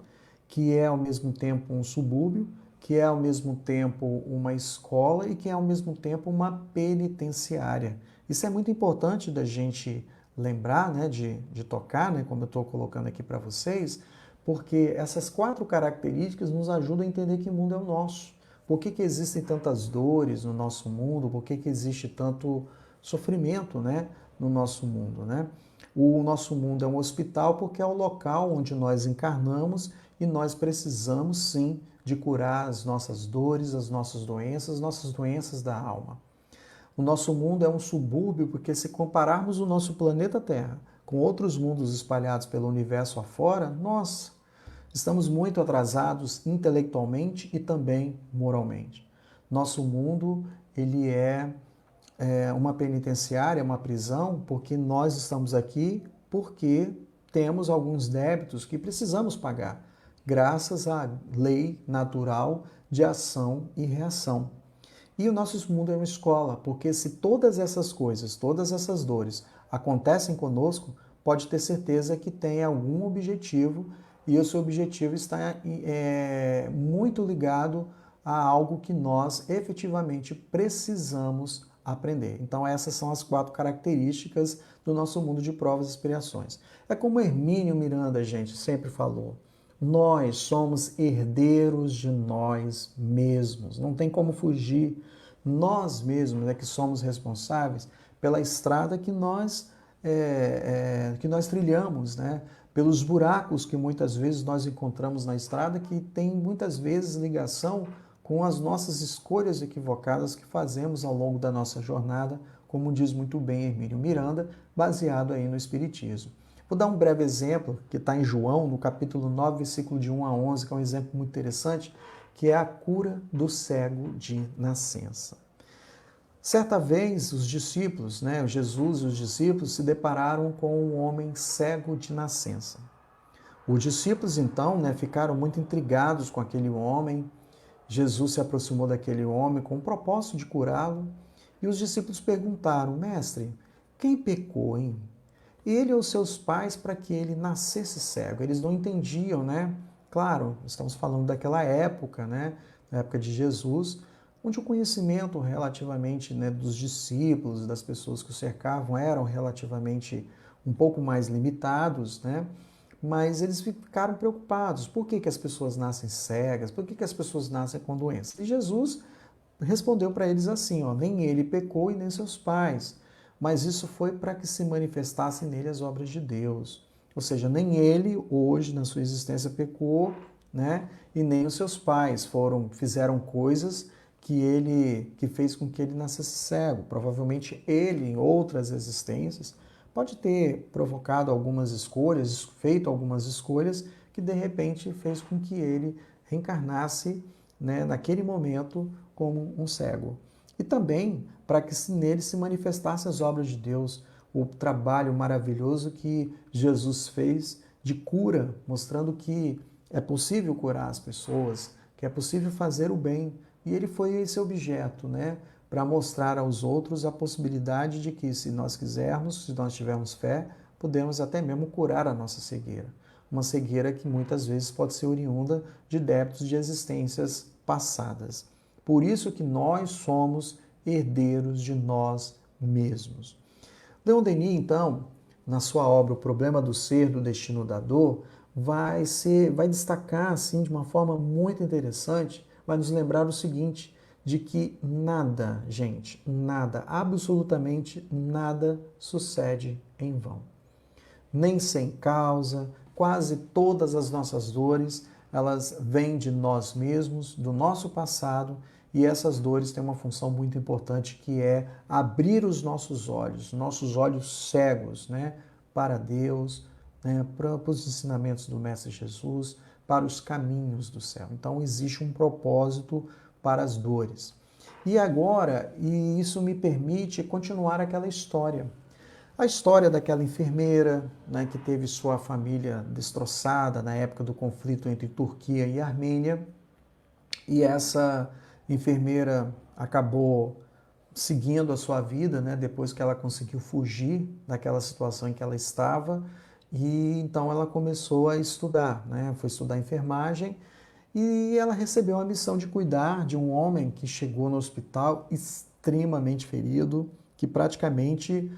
que é ao mesmo tempo um subúrbio, que é ao mesmo tempo uma escola e que é ao mesmo tempo uma penitenciária. Isso é muito importante da gente lembrar, né, de tocar, né, como eu estou colocando aqui para vocês, porque essas 4 características nos ajudam a entender que mundo é o nosso. Por que existem tantas dores no nosso mundo? Por que existe tanto sofrimento, né, no nosso mundo, né? O nosso mundo é um hospital porque é o local onde nós encarnamos e nós precisamos, sim, de curar as nossas dores, as nossas doenças da alma. O nosso mundo é um subúrbio porque, se compararmos o nosso planeta Terra com outros mundos espalhados pelo universo afora, nós estamos muito atrasados intelectualmente e também moralmente. Nosso mundo, ele é uma penitenciária, uma prisão, porque nós estamos aqui porque temos alguns débitos que precisamos pagar, graças à lei natural de ação e reação. E o nosso mundo é uma escola, porque se todas essas coisas, todas essas dores acontecem conosco, pode ter certeza que tem algum objetivo, e esse objetivo está muito ligado a algo que nós efetivamente precisamos aprender. Então essas são as 4 características do nosso mundo de provas e expiações. É como Hermínio Miranda, gente, sempre falou. Nós somos herdeiros de nós mesmos. Não tem como fugir. Nós mesmos é que somos responsáveis pela estrada que nós trilhamos, né? Pelos buracos que muitas vezes nós encontramos na estrada, que tem muitas vezes ligação com as nossas escolhas equivocadas que fazemos ao longo da nossa jornada, como diz muito bem Hermínio Miranda, baseado aí no Espiritismo. Vou dar um breve exemplo, que está em João, no capítulo 9, versículo de 1 a 11, que é um exemplo muito interessante, que é a cura do cego de nascença. Certa vez, os discípulos, né, Jesus e os discípulos, se depararam com um homem cego de nascença. Os discípulos, então, né, ficaram muito intrigados com aquele homem. Jesus se aproximou daquele homem com o propósito de curá-lo, e os discípulos perguntaram: Mestre, quem pecou, hein? Ele ou seus pais, para que ele nascesse cego? Eles não entendiam, né? Claro, estamos falando daquela época, né? Na época de Jesus, onde o conhecimento relativamente, né, dos discípulos, das pessoas que o cercavam, eram relativamente um pouco mais limitados, né? Mas eles ficaram preocupados. Por que as pessoas nascem cegas? Por que as pessoas nascem com doenças? E Jesus respondeu para eles assim, ó, nem ele pecou e nem seus pais, mas isso foi para que se manifestassem nele as obras de Deus. Ou seja, nem ele hoje na sua existência pecou, né? E nem os seus pais fizeram coisas que fez com que ele nascesse cego. Provavelmente ele, em outras existências, pode ter provocado algumas escolhas, feito algumas escolhas que de repente fez com que ele reencarnasse, né, naquele momento como um cego. E também para que nele se manifestassem as obras de Deus, o trabalho maravilhoso que Jesus fez de cura, mostrando que é possível curar as pessoas, que é possível fazer o bem. E ele foi esse objeto, né, para mostrar aos outros a possibilidade de que, se nós quisermos, se nós tivermos fé, podemos até mesmo curar a nossa cegueira. uma cegueira que muitas vezes pode ser oriunda de débitos de existências passadas. Por isso que nós somos herdeiros de nós mesmos. Leon Denis, então, na sua obra O Problema do Ser, do Destino da Dor, vai destacar assim de uma forma muito interessante, vai nos lembrar o seguinte, de que nada, gente, nada, absolutamente nada sucede em vão. Nem sem causa, quase todas as nossas dores, elas vêm de nós mesmos, do nosso passado, e essas dores têm uma função muito importante que é abrir os nossos olhos cegos, né, para Deus, né, para os ensinamentos do Mestre Jesus, para os caminhos do céu. Então existe um propósito para as dores. E agora, isso me permite continuar aquela história. A história daquela enfermeira, né, que teve sua família destroçada na época do conflito entre Turquia e Armênia, e essa enfermeira acabou seguindo a sua vida, né, depois que ela conseguiu fugir daquela situação em que ela estava, e então ela começou a estudar, né, foi estudar enfermagem, e ela recebeu a missão de cuidar de um homem que chegou no hospital extremamente ferido, que praticamente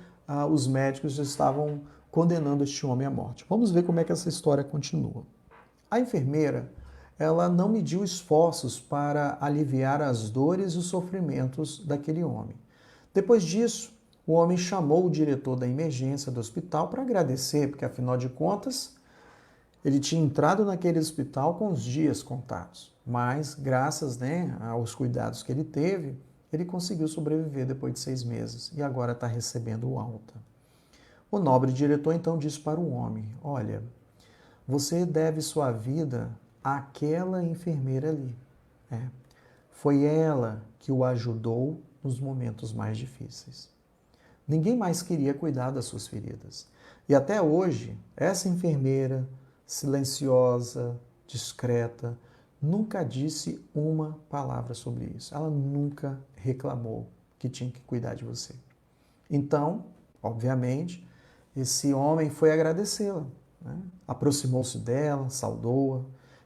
os médicos já estavam condenando este homem à morte. Vamos ver como é que essa história continua. A enfermeira, ela não mediu esforços para aliviar as dores e os sofrimentos daquele homem. Depois disso, o homem chamou o diretor da emergência do hospital para agradecer, porque afinal de contas, ele tinha entrado naquele hospital com os dias contados, mas graças, né, aos cuidados que ele teve, ele conseguiu sobreviver depois de 6 meses e agora está recebendo o alta. O nobre diretor então disse para o homem, olha, você deve sua vida àquela enfermeira ali. Foi ela que o ajudou nos momentos mais difíceis. Ninguém mais queria cuidar das suas feridas. E até hoje, essa enfermeira, silenciosa, discreta, nunca disse uma palavra sobre isso. Ela nunca reclamou que tinha que cuidar de você. Então, obviamente, esse homem foi agradecê-la, né? Aproximou-se dela, saudou-a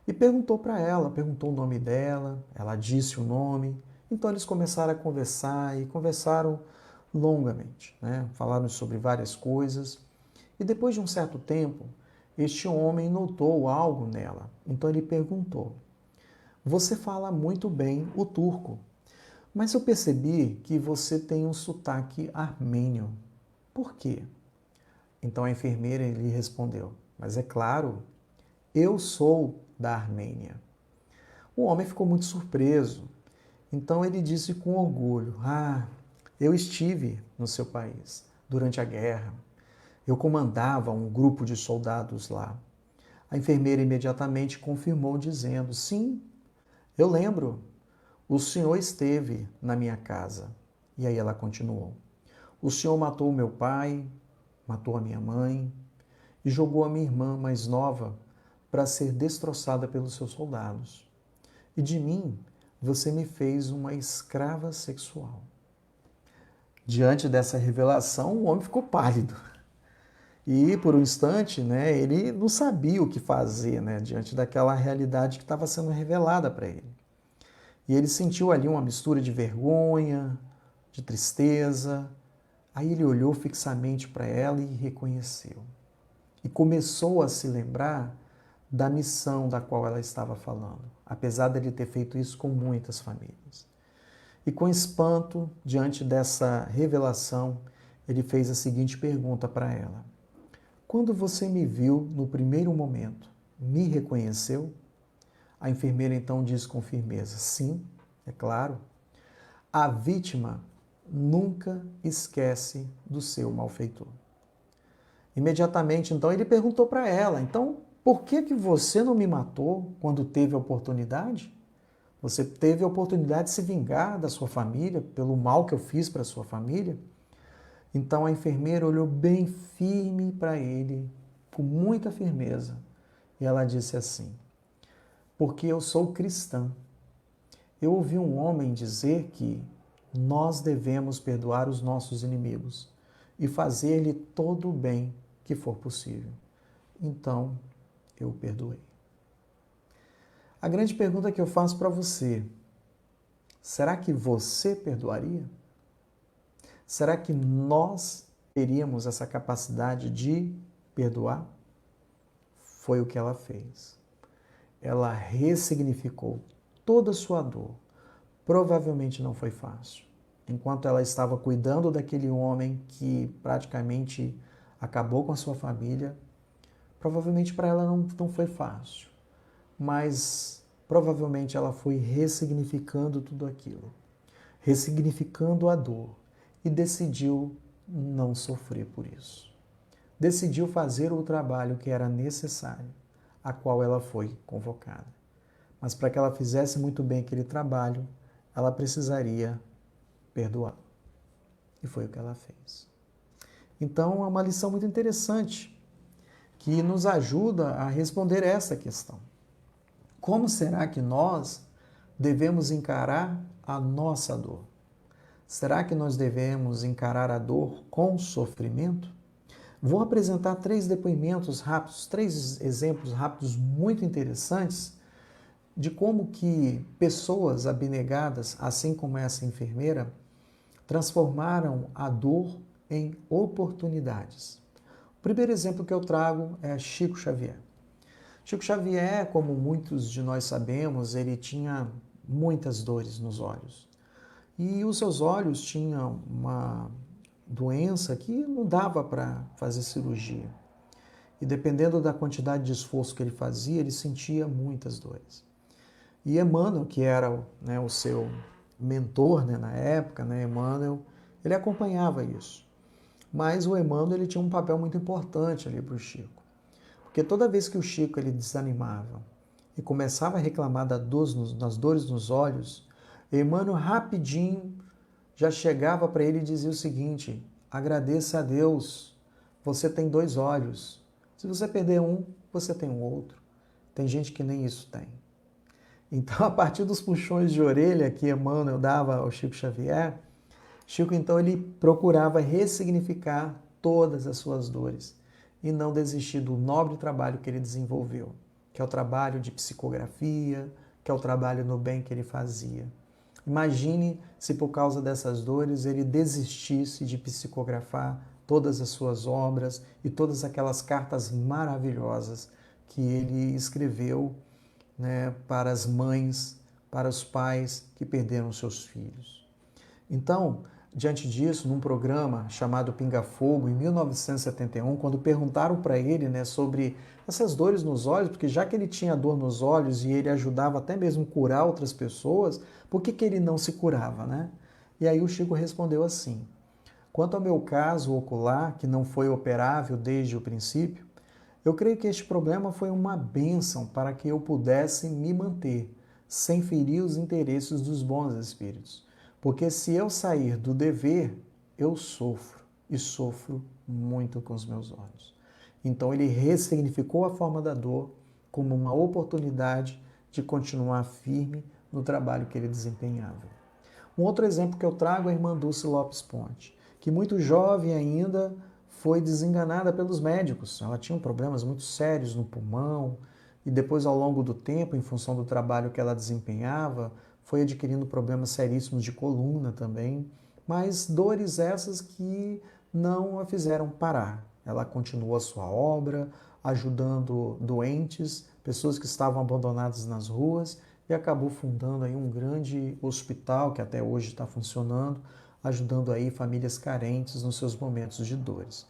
e perguntou para ela, perguntou o nome dela, ela disse o nome. Então eles começaram a conversar e conversaram longamente, né? Falaram sobre várias coisas e depois de um certo tempo, este homem notou algo nela. Então ele perguntou, você fala muito bem o turco, mas eu percebi que você tem um sotaque armênio. Por quê? Então a enfermeira lhe respondeu, mas é claro, eu sou da Armênia. O homem ficou muito surpreso. Então ele disse com orgulho, eu estive no seu país durante a guerra. Eu comandava um grupo de soldados lá. A enfermeira imediatamente confirmou, dizendo, sim, eu lembro, o senhor esteve na minha casa. E aí ela continuou, o senhor matou o meu pai, matou a minha mãe e jogou a minha irmã mais nova para ser destroçada pelos seus soldados. E de mim, você me fez uma escrava sexual. Diante dessa revelação, o homem ficou pálido. E por um instante, né, ele não sabia o que fazer, né, diante daquela realidade que estava sendo revelada para ele. E ele sentiu ali uma mistura de vergonha, de tristeza. Aí ele olhou fixamente para ela e reconheceu. E começou a se lembrar da missão da qual ela estava falando, apesar dele ter feito isso com muitas famílias. E com espanto, diante dessa revelação, ele fez a seguinte pergunta para ela. Quando você me viu no primeiro momento, me reconheceu? A enfermeira então disse com firmeza, sim, é claro. A vítima nunca esquece do seu malfeitor. Imediatamente, então, ele perguntou para ela, então, por que você não me matou quando teve a oportunidade? Você teve a oportunidade de se vingar da sua família, pelo mal que eu fiz para a sua família? Então a enfermeira olhou bem firme para ele, com muita firmeza, e ela disse assim, porque eu sou cristã. Eu ouvi um homem dizer que nós devemos perdoar os nossos inimigos e fazer-lhe todo o bem que for possível. Então, eu o perdoei. A grande pergunta que eu faço para você: será que você perdoaria? Será que nós teríamos essa capacidade de perdoar? Foi o que ela fez. Ela ressignificou toda a sua dor. Provavelmente não foi fácil. Enquanto ela estava cuidando daquele homem que praticamente acabou com a sua família, provavelmente para ela não foi fácil. Mas provavelmente ela foi ressignificando tudo aquilo, ressignificando a dor, e decidiu não sofrer por isso. Decidiu fazer o trabalho que era necessário, a qual ela foi convocada. Mas para que ela fizesse muito bem aquele trabalho, ela precisaria perdoar. E foi o que ela fez. Então é uma lição muito interessante que nos ajuda a responder essa questão. Como será que nós devemos encarar a nossa dor? Será que nós devemos encarar a dor com sofrimento? Vou apresentar 3 depoimentos rápidos, 3 exemplos rápidos muito interessantes de como que pessoas abnegadas, assim como essa enfermeira, transformaram a dor em oportunidades. O primeiro exemplo que eu trago é Chico Xavier. Chico Xavier, como muitos de nós sabemos, ele tinha muitas dores nos olhos. E os seus olhos tinham uma doença que não dava para fazer cirurgia. E dependendo da quantidade de esforço que ele fazia, ele sentia muitas dores. E Emmanuel, que era o seu mentor na época, Emmanuel, ele acompanhava isso. Mas o Emmanuel ele tinha um papel muito importante ali para o Chico. Porque toda vez que o Chico ele desanimava e começava a reclamar das dores nos olhos, Emmanuel rapidinho já chegava para ele e dizia o seguinte: agradeça a Deus, você tem 2 olhos. Se você perder um, você tem o outro. Tem gente que nem isso tem. Então, a partir dos puxões de orelha que Emmanuel dava ao Chico Xavier, Chico então ele procurava ressignificar todas as suas dores e não desistir do nobre trabalho que ele desenvolveu, que é o trabalho de psicografia, que é o trabalho no bem que ele fazia. Imagine se por causa dessas dores ele desistisse de psicografar todas as suas obras e todas aquelas cartas maravilhosas que ele escreveu, para as mães, para os pais que perderam seus filhos. Então, diante disso, num programa chamado Pinga Fogo, em 1971, quando perguntaram para ele sobre essas dores nos olhos, porque já que ele tinha dor nos olhos e ele ajudava até mesmo a curar outras pessoas, por que ele não se curava, E aí o Chico respondeu assim: quanto ao meu caso ocular, que não foi operável desde o princípio, eu creio que este problema foi uma bênção para que eu pudesse me manter, sem ferir os interesses dos bons espíritos. Porque se eu sair do dever, eu sofro, e sofro muito com os meus olhos. Então ele ressignificou a forma da dor como uma oportunidade de continuar firme no trabalho que ele desempenhava. Um outro exemplo que eu trago é a irmã Dulce Lopes Ponte, que muito jovem ainda foi desenganada pelos médicos. Ela tinha problemas muito sérios no pulmão e depois, ao longo do tempo, em função do trabalho que ela desempenhava, foi adquirindo problemas seríssimos de coluna também, mas dores essas que não a fizeram parar. Ela continuou a sua obra, ajudando doentes, pessoas que estavam abandonadas nas ruas, e acabou fundando aí um grande hospital que até hoje está funcionando, ajudando aí famílias carentes nos seus momentos de dores.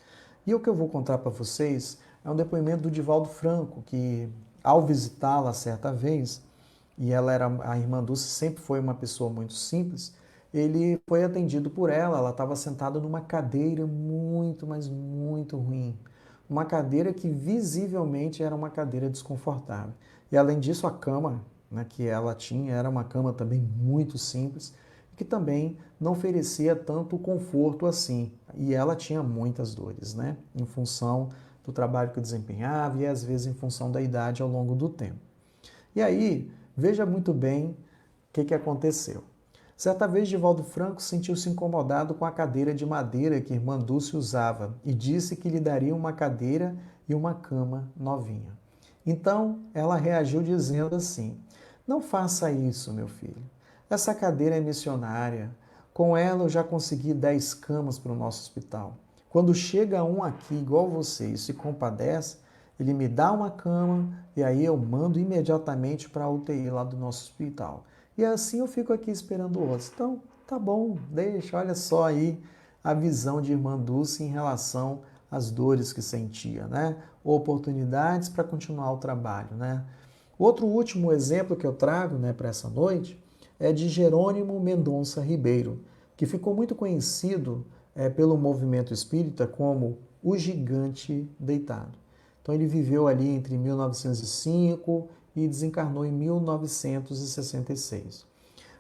E o que eu vou contar para vocês é um depoimento do Divaldo Franco, que ao visitá-la certa vez, e a irmã Dulce sempre foi uma pessoa muito simples, ele foi atendido por ela estava sentada numa cadeira muito, mas muito ruim. Uma cadeira que visivelmente era uma cadeira desconfortável. E além disso, a cama que ela tinha era uma cama também muito simples, que também não oferecia tanto conforto assim. E ela tinha muitas dores, em função do trabalho que desempenhava e às vezes em função da idade ao longo do tempo. E aí, veja muito bem o que aconteceu. Certa vez, Divaldo Franco sentiu-se incomodado com a cadeira de madeira que irmã Dulce usava e disse que lhe daria uma cadeira e uma cama novinha. Então ela reagiu dizendo assim: não faça isso, meu filho. Essa cadeira é missionária. Com ela eu já consegui 10 camas para o nosso hospital. Quando chega um aqui igual você e se compadece, ele me dá uma cama e aí eu mando imediatamente para a UTI lá do nosso hospital. E assim eu fico aqui esperando outros. Então, tá bom, deixa, olha só aí a visão de irmã Dulce em relação às dores que sentia, né? Oportunidades para continuar o trabalho, né? Outro último exemplo que eu trago, né, para essa noite é de Jerônimo Mendonça Ribeiro, que ficou muito conhecido pelo movimento espírita como o gigante deitado. Então ele viveu ali entre 1905 e desencarnou em 1966.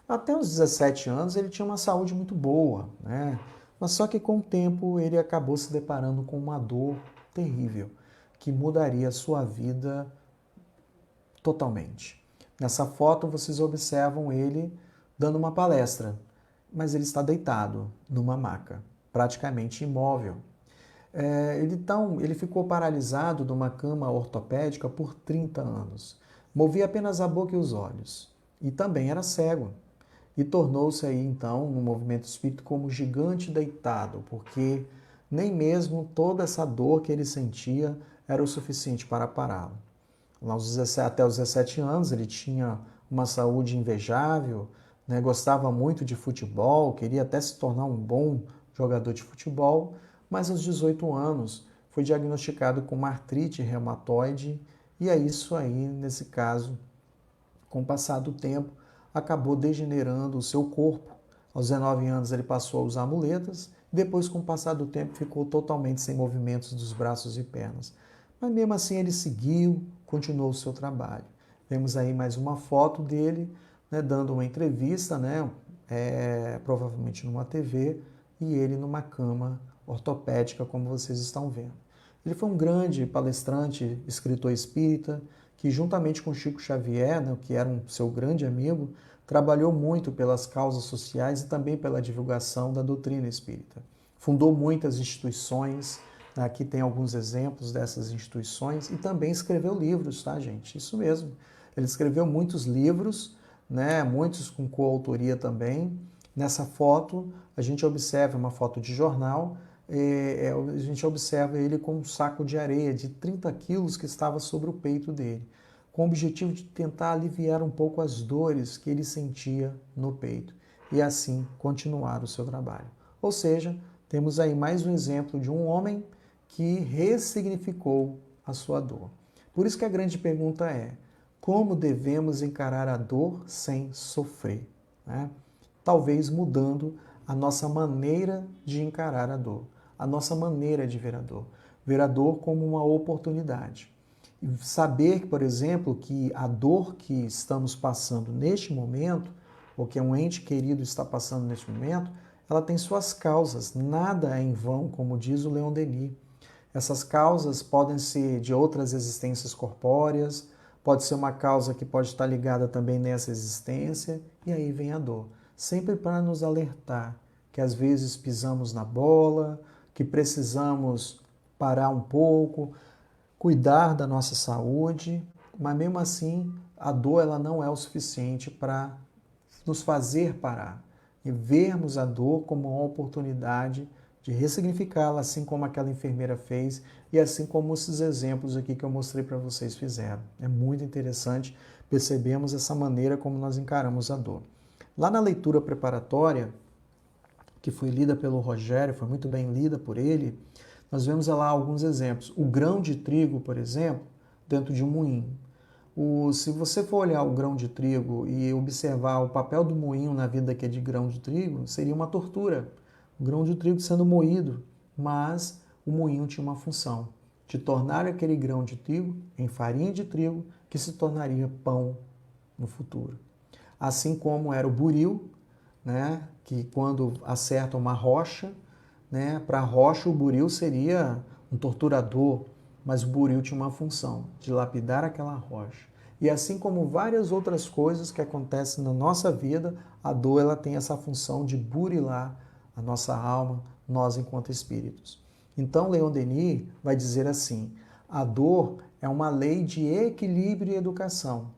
Até os 17 anos ele tinha uma saúde muito boa, né? Mas só que com o tempo ele acabou se deparando com uma dor terrível, que mudaria a sua vida totalmente. Nessa foto vocês observam ele dando uma palestra, mas ele está deitado numa maca, praticamente imóvel. Ele ficou paralisado numa cama ortopédica por 30 anos. Movia apenas a boca e os olhos. E também era cego. E tornou-se aí, então, no movimento espírita como gigante deitado, porque nem mesmo toda essa dor que ele sentia era o suficiente para pará-lo. Até os 17 anos ele tinha uma saúde invejável, né? Gostava muito de futebol, queria até se tornar um bom jogador de futebol, mas aos 18 anos foi diagnosticado com uma artrite reumatoide e é isso aí, nesse caso, com o passar do tempo, acabou degenerando o seu corpo. Aos 19 anos ele passou a usar muletas, depois com o passar do tempo ficou totalmente sem movimentos dos braços e pernas. Mas mesmo assim ele seguiu, continuou o seu trabalho. Vemos aí mais uma foto dele, né, dando uma entrevista, né, provavelmente numa TV, e ele numa cama ortopédica, como vocês estão vendo. Ele foi um grande palestrante, escritor espírita, que juntamente com Chico Xavier, né, que era um seu grande amigo, trabalhou muito pelas causas sociais e também pela divulgação da doutrina espírita. Fundou muitas instituições, aqui tem alguns exemplos dessas instituições, e também escreveu livros, tá, gente? Isso mesmo. Ele escreveu muitos livros, né, muitos com coautoria também. Nessa foto, a gente observa uma foto de jornal, a gente observa ele com um saco de areia de 30 quilos que estava sobre o peito dele, com o objetivo de tentar aliviar um pouco as dores que ele sentia no peito e assim continuar o seu trabalho. Ou seja, temos aí mais um exemplo de um homem que ressignificou a sua dor. Por isso que a grande pergunta é: como devemos encarar a dor sem sofrer? Né? Talvez mudando a nossa maneira de encarar a dor, a nossa maneira de ver a dor como uma oportunidade. E saber, por exemplo, que a dor que estamos passando neste momento, ou que um ente querido está passando neste momento, ela tem suas causas, nada é em vão, como diz o Leon Denis. Essas causas podem ser de outras existências corpóreas, pode ser uma causa que pode estar ligada também nessa existência, e aí vem a dor. Sempre para nos alertar que às vezes pisamos na bola, que precisamos parar um pouco, cuidar da nossa saúde, mas mesmo assim a dor ela não é o suficiente para nos fazer parar e vermos a dor como uma oportunidade de ressignificá-la, assim como aquela enfermeira fez e assim como esses exemplos aqui que eu mostrei para vocês fizeram. É muito interessante percebermos essa maneira como nós encaramos a dor. Lá na leitura preparatória, que foi lida pelo Rogério, foi muito bem lida por ele, nós vemos lá alguns exemplos. O grão de trigo, por exemplo, dentro de um moinho. Se você for olhar o grão de trigo e observar o papel do moinho na vida que é de grão de trigo, seria uma tortura. O grão de trigo sendo moído, mas o moinho tinha uma função de tornar aquele grão de trigo em farinha de trigo que se tornaria pão no futuro. Assim como era o buril, né, que quando acerta uma rocha, né, para a rocha o buril seria um torturador, mas o buril tinha uma função de lapidar aquela rocha. E assim como várias outras coisas que acontecem na nossa vida, a dor ela tem essa função de burilar a nossa alma, nós enquanto espíritos. Então Leon Denis vai dizer assim: a dor é uma lei de equilíbrio e educação.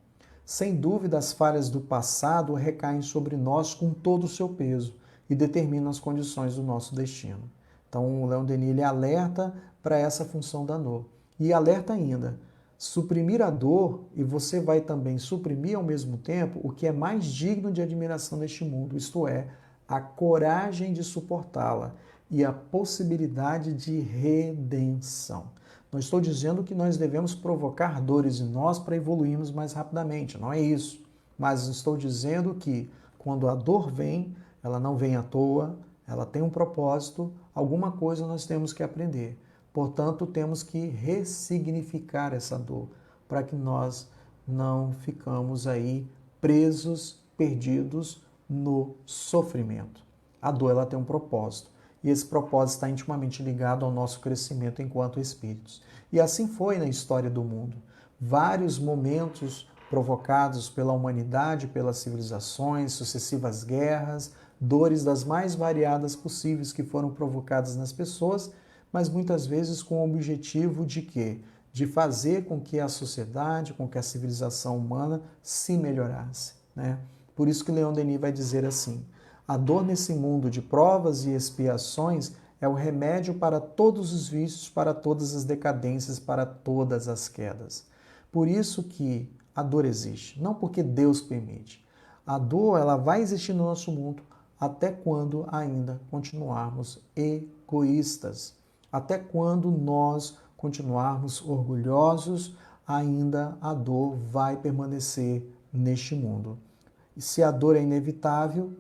Sem dúvida, as falhas do passado recaem sobre nós com todo o seu peso e determinam as condições do nosso destino. Então, o Leon Denis ele alerta para essa função da dor. E alerta ainda, suprimir a dor e você vai também suprimir ao mesmo tempo o que é mais digno de admiração neste mundo, isto é, a coragem de suportá-la e a possibilidade de redenção. Não estou dizendo que nós devemos provocar dores em nós para evoluirmos mais rapidamente, não é isso. Mas estou dizendo que quando a dor vem, ela não vem à toa, ela tem um propósito, alguma coisa nós temos que aprender. Portanto, temos que ressignificar essa dor para que nós não ficamos aí presos, perdidos no sofrimento. A dor ela tem um propósito. E esse propósito está intimamente ligado ao nosso crescimento enquanto espíritos. E assim foi na história do mundo. Vários momentos provocados pela humanidade, pelas civilizações, sucessivas guerras, dores das mais variadas possíveis que foram provocadas nas pessoas, mas muitas vezes com o objetivo de quê? De fazer com que a sociedade, com que a civilização humana se melhorasse, né? Por isso que Leon Denis vai dizer assim: a dor nesse mundo de provas e expiações é o remédio para todos os vícios, para todas as decadências, para todas as quedas. Por isso que a dor existe, não porque Deus permite. A dor ela vai existir no nosso mundo até quando ainda continuarmos egoístas. Até quando nós continuarmos orgulhosos, ainda a dor vai permanecer neste mundo. E se a dor é inevitável,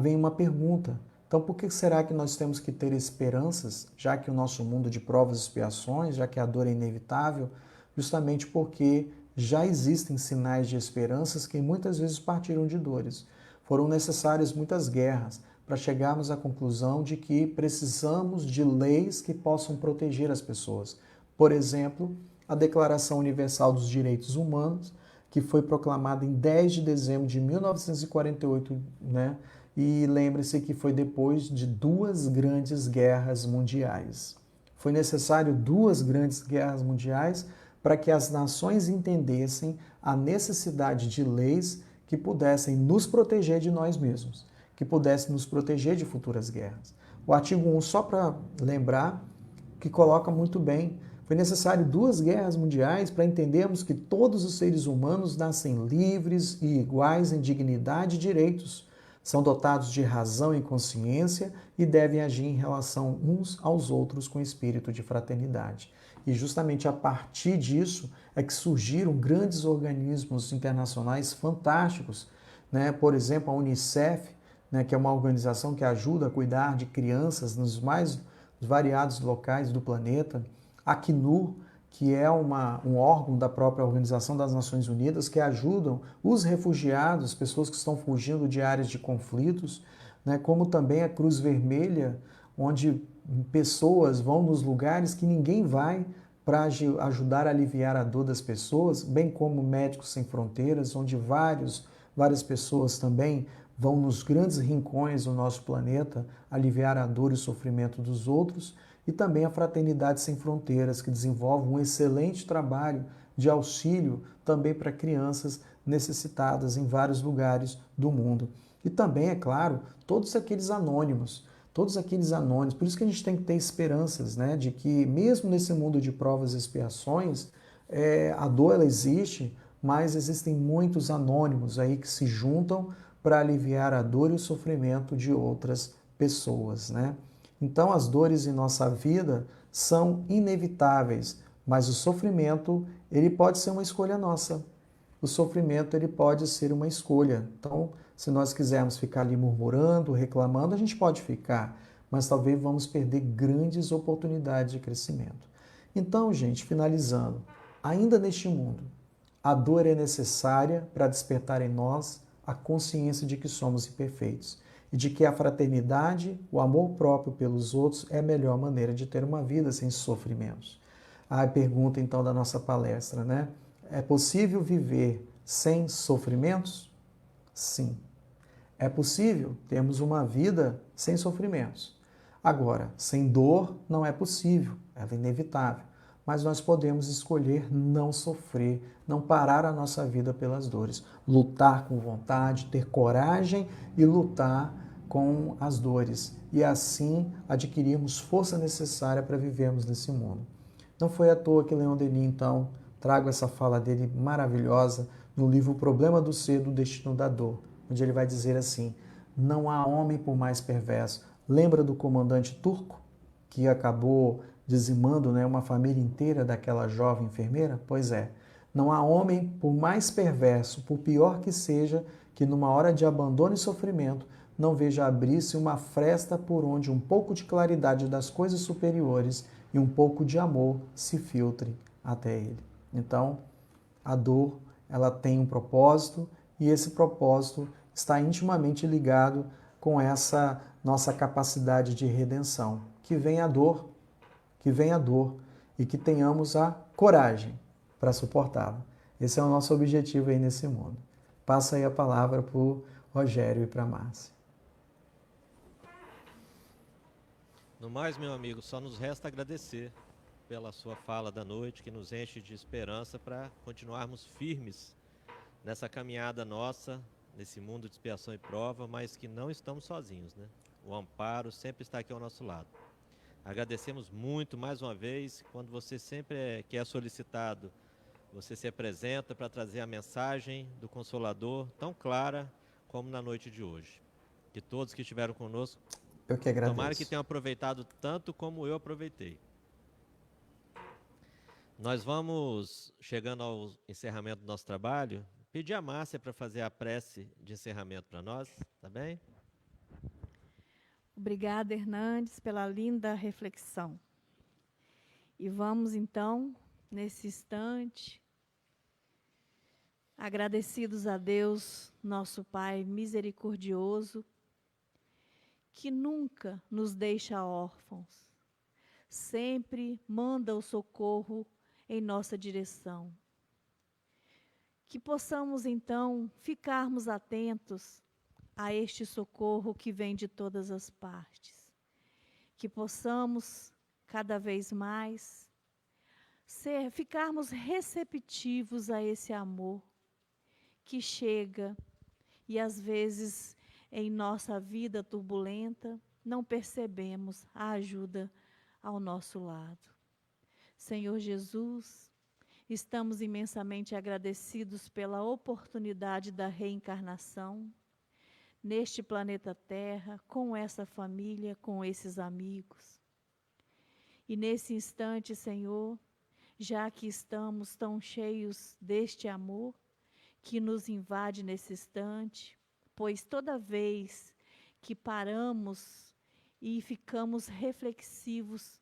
vem uma pergunta. Então, por que será que nós temos que ter esperanças, já que o nosso mundo de provas e expiações, já que a dor é inevitável? Justamente porque já existem sinais de esperanças que muitas vezes partiram de dores. Foram necessárias muitas guerras para chegarmos à conclusão de que precisamos de leis que possam proteger as pessoas. Por exemplo, a Declaração Universal dos Direitos Humanos, que foi proclamada em 10 de dezembro de 1948, né? E lembre-se que foi depois de 2 grandes guerras mundiais. Foi necessário 2 grandes guerras mundiais para que as nações entendessem a necessidade de leis que pudessem nos proteger de nós mesmos, que pudessem nos proteger de futuras guerras. O artigo 1, só para lembrar, que coloca muito bem, foi necessário 2 guerras mundiais para entendermos que todos os seres humanos nascem livres e iguais em dignidade e direitos, são dotados de razão e consciência e devem agir em relação uns aos outros com espírito de fraternidade. E justamente a partir disso é que surgiram grandes organismos internacionais fantásticos, né? Por exemplo, a Unicef, né, que é uma organização que ajuda a cuidar de crianças nos mais variados locais do planeta, a Acnur, que é um órgão da própria Organização das Nações Unidas, que ajudam os refugiados, pessoas que estão fugindo de áreas de conflitos, né, como também a Cruz Vermelha, onde pessoas vão nos lugares que ninguém vai para ajudar a aliviar a dor das pessoas, bem como Médicos Sem Fronteiras, onde várias pessoas também vão nos grandes rincões do nosso planeta aliviar a dor e o sofrimento dos outros, e também a Fraternidade Sem Fronteiras, que desenvolve um excelente trabalho de auxílio também para crianças necessitadas em vários lugares do mundo. E também, é claro, todos aqueles anônimos, por isso que a gente tem que ter esperanças, né, de que mesmo nesse mundo de provas e expiações, a dor ela existe, mas existem muitos anônimos aí que se juntam para aliviar a dor e o sofrimento de outras pessoas, né? Então, as dores em nossa vida são inevitáveis, mas o sofrimento, ele pode ser uma escolha nossa. O sofrimento, ele pode ser uma escolha. Então, se nós quisermos ficar ali murmurando, reclamando, a gente pode ficar, mas talvez vamos perder grandes oportunidades de crescimento. Então, gente, finalizando, ainda neste mundo, a dor é necessária para despertar em nós a consciência de que somos imperfeitos e de que a fraternidade, o amor próprio pelos outros é a melhor maneira de ter uma vida sem sofrimentos. A pergunta então da nossa palestra, né? É possível viver sem sofrimentos? Sim. É possível termos uma vida sem sofrimentos. Agora, sem dor não é possível, ela é inevitável. mas nós podemos escolher não sofrer, não parar a nossa vida pelas dores, lutar com vontade, ter coragem e lutar com as dores, e assim adquirirmos força necessária para vivermos nesse mundo. Não foi à toa que Leon Denis, então, trago essa fala dele maravilhosa no livro O Problema do Ser, do Destino da Dor, onde ele vai dizer assim: não há homem por mais perverso. Lembra do comandante turco que acabou dizimando, né, uma família inteira daquela jovem enfermeira? Pois é, não há homem por mais perverso, por pior que seja, que numa hora de abandono e sofrimento não veja abrir-se uma fresta por onde um pouco de claridade das coisas superiores e um pouco de amor se filtre até ele. Então, a dor, ela tem um propósito, e esse propósito está intimamente ligado com essa nossa capacidade de redenção. Que venha a dor, e que tenhamos a coragem para suportá-la. Esse é o nosso objetivo aí nesse mundo. Passa aí a palavra para o Rogério e para a Márcia. No mais, meu amigo, só nos resta agradecer pela sua fala da noite, que nos enche de esperança para continuarmos firmes nessa caminhada nossa, nesse mundo de expiação e prova, mas que não estamos sozinhos, né? O amparo sempre está aqui ao nosso lado. Agradecemos muito mais uma vez. Quando você sempre que é solicitado, você se apresenta para trazer a mensagem do Consolador tão clara como na noite de hoje. Que todos que estiveram conosco, eu que agradeço. Tomara que tenham aproveitado tanto como eu aproveitei. Nós vamos, chegando ao encerramento do nosso trabalho, pedir a Márcia para fazer a prece de encerramento para nós, tá bem? Obrigada, Hernandes, pela linda reflexão. E vamos, então, nesse instante, agradecidos a Deus, nosso Pai misericordioso, que nunca nos deixa órfãos, sempre manda o socorro em nossa direção. Que possamos, então, ficarmos atentos a este socorro que vem de todas as partes. Que possamos, cada vez mais, ficarmos receptivos a esse amor que chega e, às vezes, em nossa vida turbulenta, não percebemos a ajuda ao nosso lado. Senhor Jesus, estamos imensamente agradecidos pela oportunidade da reencarnação neste planeta Terra, com essa família, com esses amigos. E nesse instante, Senhor, já que estamos tão cheios deste amor que nos invade nesse instante, pois toda vez que paramos e ficamos reflexivos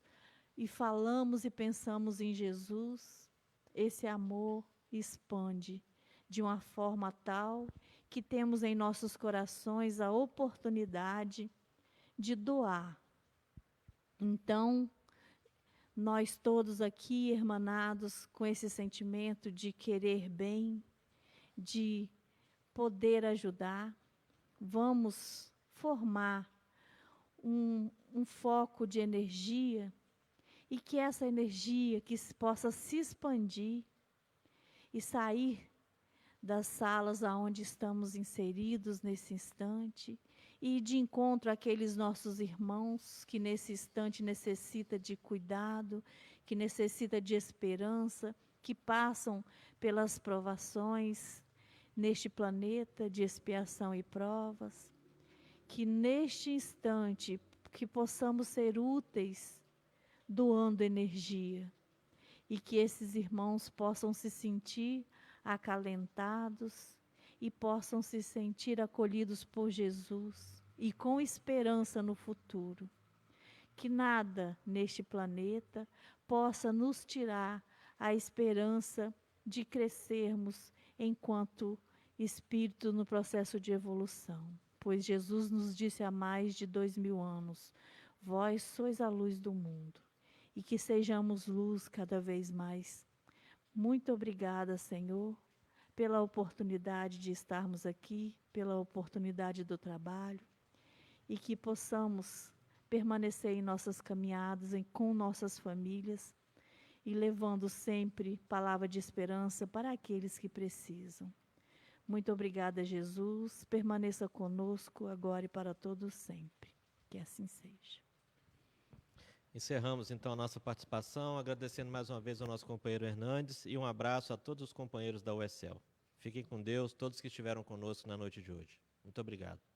e falamos e pensamos em Jesus, esse amor expande de uma forma tal que temos em nossos corações a oportunidade de doar. Então, nós todos aqui, irmanados com esse sentimento de querer bem, de poder ajudar, vamos formar um foco de energia, e que essa energia que possa se expandir e sair das salas aonde estamos inseridos nesse instante, e de encontro àqueles nossos irmãos que nesse instante necessita de cuidado, que necessita de esperança, que passam pelas provações neste planeta de expiação e provas, que neste instante que possamos ser úteis doando energia, e que esses irmãos possam se sentir acalentados e possam se sentir acolhidos por Jesus e com esperança no futuro. Que nada neste planeta possa nos tirar a esperança de crescermos enquanto espírito no processo de evolução. Pois Jesus nos disse há mais de 2000 anos: vós sois a luz do mundo. E que sejamos luz cada vez mais. Muito obrigada, Senhor, pela oportunidade de estarmos aqui, pela oportunidade do trabalho, e que possamos permanecer em nossas caminhadas, com nossas famílias, e levando sempre palavra de esperança para aqueles que precisam. Muito obrigada, Jesus. Permaneça conosco agora e para todos sempre. Que assim seja. Encerramos então a nossa participação, agradecendo mais uma vez ao nosso companheiro Hernandes e um abraço a todos os companheiros da USL. Fiquem com Deus, todos que estiveram conosco na noite de hoje. Muito obrigado.